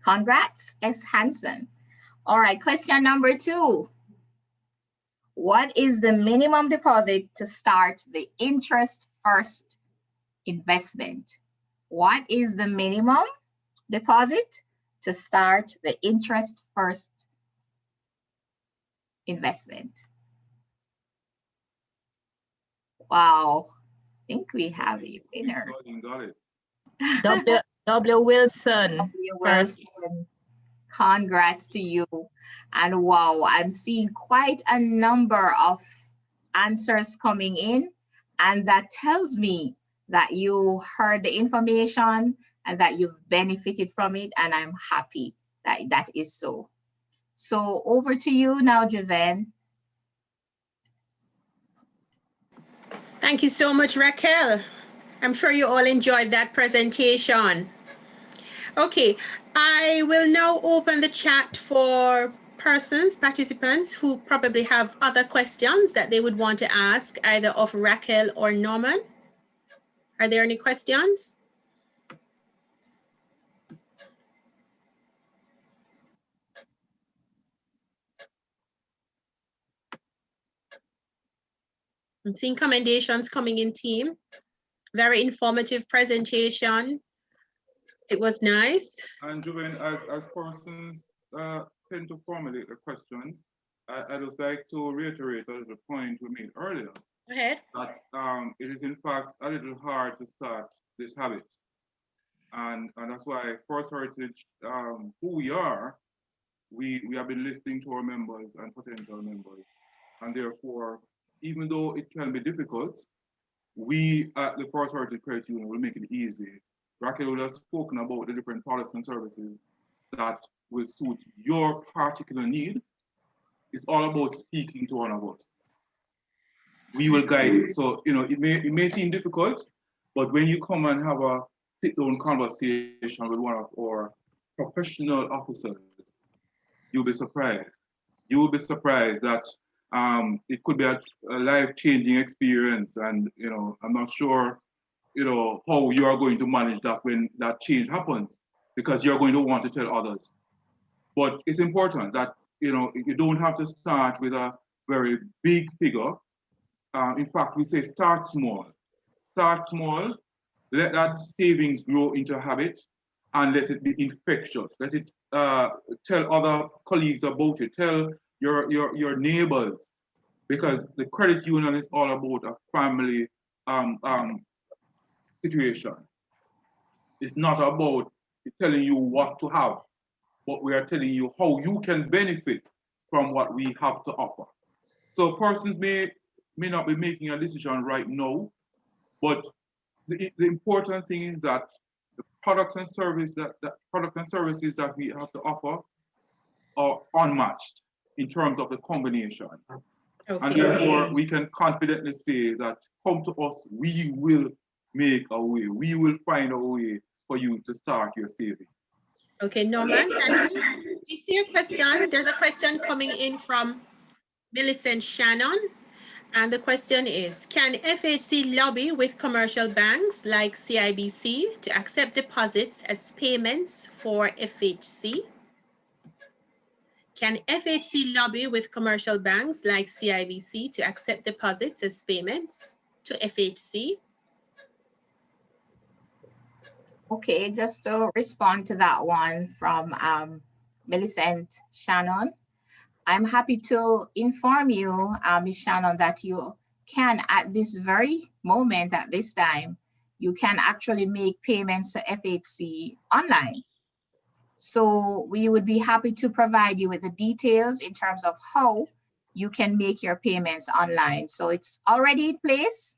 Congrats, S. Hanson. All right, question number two. What is the minimum deposit to start the interest first investment? What is the minimum deposit to start the interest first investment? Wow, I think we have a winner. Got it. W. Wilson. W. Wilson. Congrats to you. And wow, I'm seeing quite a number of answers coming in. And that tells me that you heard the information and that you've benefited from it. And I'm happy that that is so. So over to you now, Javen. Thank you so much, Raquel. I'm sure you all enjoyed that presentation. Okay, I will now open the chat for participants who probably have other questions that they would want to ask either of Raquel or Norman. Are there any questions? I'm seeing commendations coming in, team. Very informative presentation. It was nice. And Juven, as persons tend to formulate the questions, I'd just like to reiterate a little point we made earlier. Go ahead. That it is in fact a little hard to start this habit. And that's why First Heritage, who we are, we have been listening to our members and potential members. And therefore, even though it can be difficult, we at the First Heritage Credit Union will make it easy. Raquel would have spoken about the different products and services that will suit your particular need. It's all about speaking to one of us. We will guide you. So, you know, it may seem difficult, but when you come and have a sit-down conversation with one of our professional officers, you'll be surprised. You will be surprised that it could be a life-changing experience. And, you know, I'm not sure how you are going to manage that when that change happens, because you're going to want to tell others. But it's important that, you don't have to start with a very big figure. In fact, we say start small. Start small, let that savings grow into a habit, and let it be infectious. Let it tell other colleagues about it. Tell your neighbors, because the credit union is all about a family situation. It's not about telling you what to have, but we are telling you how you can benefit from what we have to offer. So persons may not be making a decision right now, but the important thing is that the products and services that we have to offer are unmatched in terms of the combination. Okay. And therefore, we can confidently say that come to us, we will make a way. We will find a way for you to start your savings. Okay, Norman, thank you. We see a question. There's a question coming in from Millicent Shannon. And the question is, can FHC lobby with commercial banks like CIBC to accept deposits as payments for FHC? Can FHC lobby with commercial banks like CIBC to accept deposits as payments to FHC? Okay, just to respond to that one from Millicent Shannon. I'm happy to inform you, Ms. Shannon, that you can, at this very moment, at this time, you can actually make payments to FHC online. So we would be happy to provide you with the details in terms of how you can make your payments online. So it's already in place.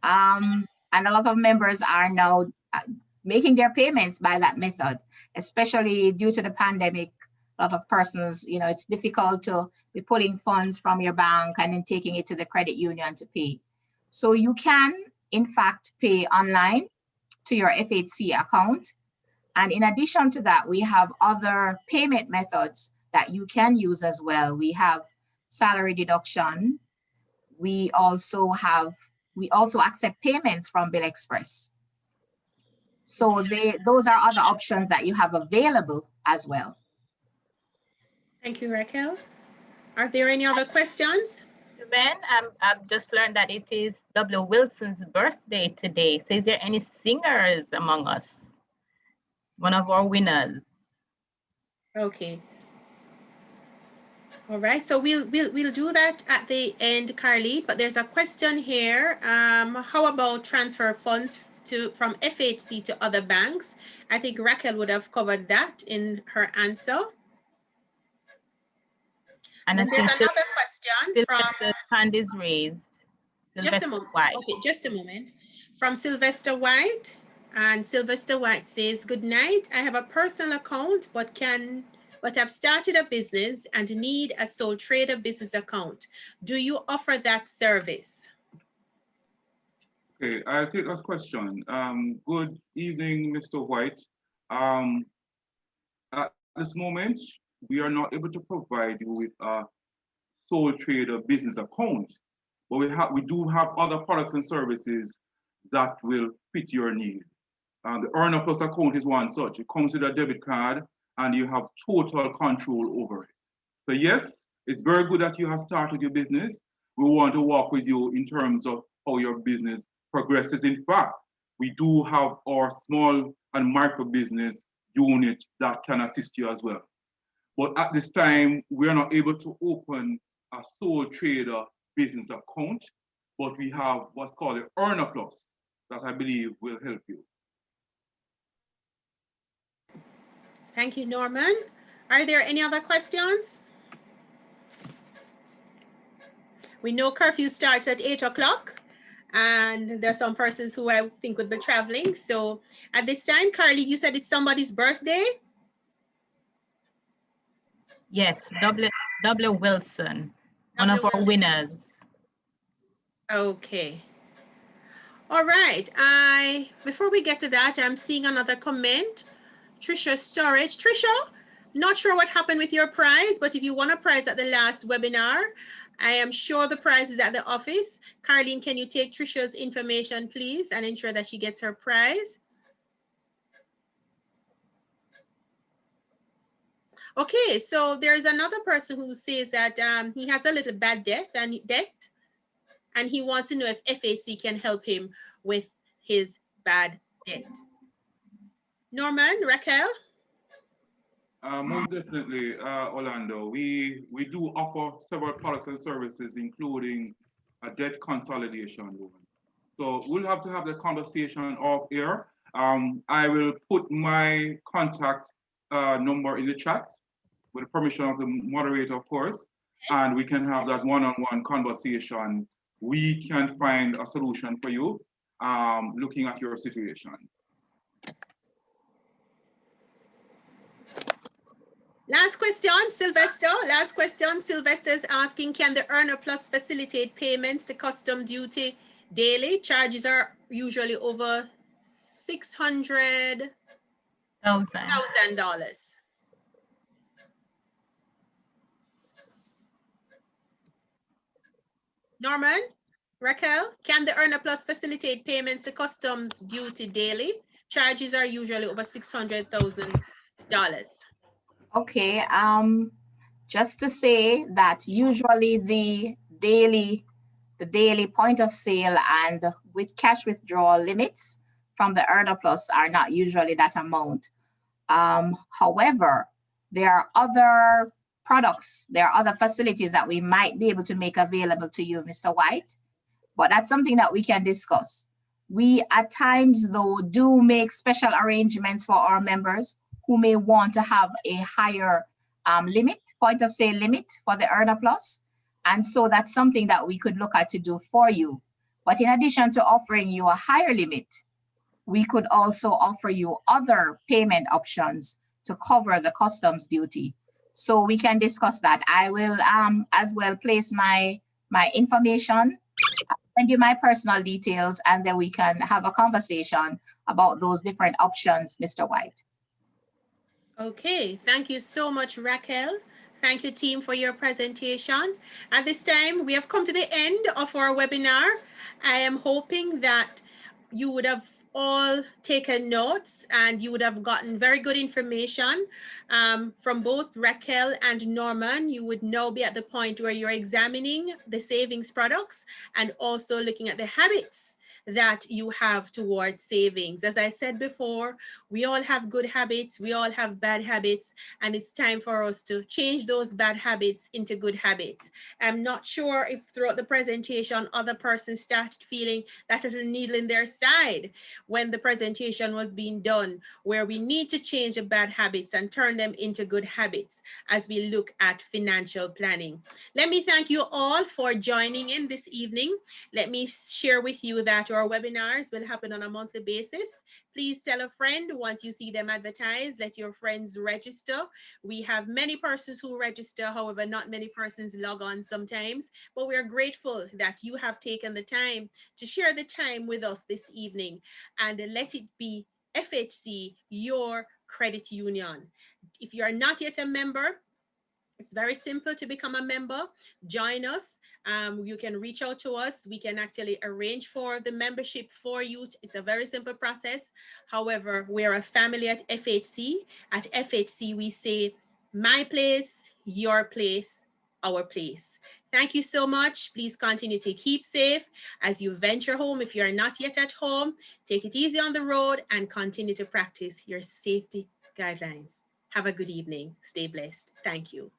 And a lot of members are now making their payments by that method, especially due to the pandemic. A lot of persons, it's difficult to be pulling funds from your bank and then taking it to the credit union to pay. So you can, in fact, pay online to your FHC account. And in addition to that, we have other payment methods that you can use as well. We have salary deduction. We also accept payments from Bill Express. So those are other options that you have available as well. Thank you, Raquel. Are there any other questions? Ben, I've just learned that it is W. Wilson's birthday today. So is there any singers among us? One of our winners. Okay. All right, so we'll do that at the end, Carly, but there's a question here. How about transfer funds from FHC to other banks? I think Raquel would have covered that in her answer. And there's another question from... The hand is raised. Just a moment. Okay, just a moment. From Sylvester White. And Sylvester White says, good night. I have a personal account, but I've started a business and need a sole trader business account. Do you offer that service? Okay, I'll take that question. Good evening, Mr. White. At this moment, we are not able to provide you with a sole trader business account, but we do have other products and services that will fit your need. The Earner Plus account is one such. It comes with a debit card and you have total control over it. So yes, it's very good that you have started your business. We want to work with you in terms of how your business progresses. In fact, we do have our small and micro business unit that can assist you as well. But at this time, we are not able to open a sole trader business account, but we have what's called the Earner Plus that I believe will help you. Thank you, Norman. Are there any other questions? We know curfew starts at 8 o'clock and there's some persons who I think would be traveling. So at this time, Carly, you said it's somebody's birthday? Yes, W. Wilson, one of our winners. Okay. All right. Before we get to that, I'm seeing another comment. Trisha Storage. Trisha, not sure what happened with your prize, but if you won a prize at the last webinar, I am sure the prize is at the office. Carlene, can you take Trisha's information, please, and ensure that she gets her prize? Okay, so there's another person who says that he has a little bad debt, and he wants to know if FHC can help him with his bad debt. Norman, Raquel? Most definitely, Orlando. We do offer several products and services, including a debt consolidation loan. So we'll have to have the conversation off air. I will put my contact number in the chat with the permission of the moderator, of course, and we can have that one-on-one conversation. We can find a solution for you, looking at your situation. Last question, Sylvester. Last question, Sylvester is asking, can the Earner Plus facilitate payments to custom duty daily? Charges are usually over $600,000. Norman, Raquel, can the Earner Plus facilitate payments to customs duty daily? Charges are usually over $600,000. Okay, just to say that usually the daily point of sale and with cash withdrawal limits from the Earner Plus are not usually that amount. However, there are other products, there are other facilities that we might be able to make available to you, Mr. White, but that's something that we can discuss. We at times though do make special arrangements for our members who may want to have a higher point of sale limit for the Earner Plus. And so that's something that we could look at to do for you. But in addition to offering you a higher limit, we could also offer you other payment options to cover the customs duty. So we can discuss that. I will as well place my information, send you my personal details, and then we can have a conversation about those different options, Mr. White. Okay, thank you so much, Raquel. Thank you, team, for your presentation. At this time, we have come to the end of our webinar. I am hoping that you would have all taken notes and you would have gotten very good information from both Raquel and Norman. You would now be at the point where you're examining the savings products and also looking at the habits that you have towards savings. As I said before, we all have good habits, we all have bad habits, and it's time for us to change those bad habits into good habits. I'm not sure if throughout the presentation, other persons started feeling that little needle in their side when the presentation was being done, where we need to change the bad habits and turn them into good habits as we look at financial planning. Let me thank you all for joining in this evening. Let me share with you that our webinars will happen on a monthly basis. Please tell a friend once you see them advertised. Let your friends register. We have many persons who register, however, not many persons log on sometimes, but we are grateful that you have taken the time to share the time with us this evening, and let it be FHC, your credit union. If you are not yet a member, it's very simple to become a member. Join us. You can reach out to us. We can actually arrange for the membership for you. It's a very simple process. However, we're a family at FHC. At FHC, we say, my place, your place, our place. Thank you so much. Please continue to keep safe as you venture home. If you're not yet at home, take it easy on the road and continue to practice your safety guidelines. Have a good evening. Stay blessed. Thank you.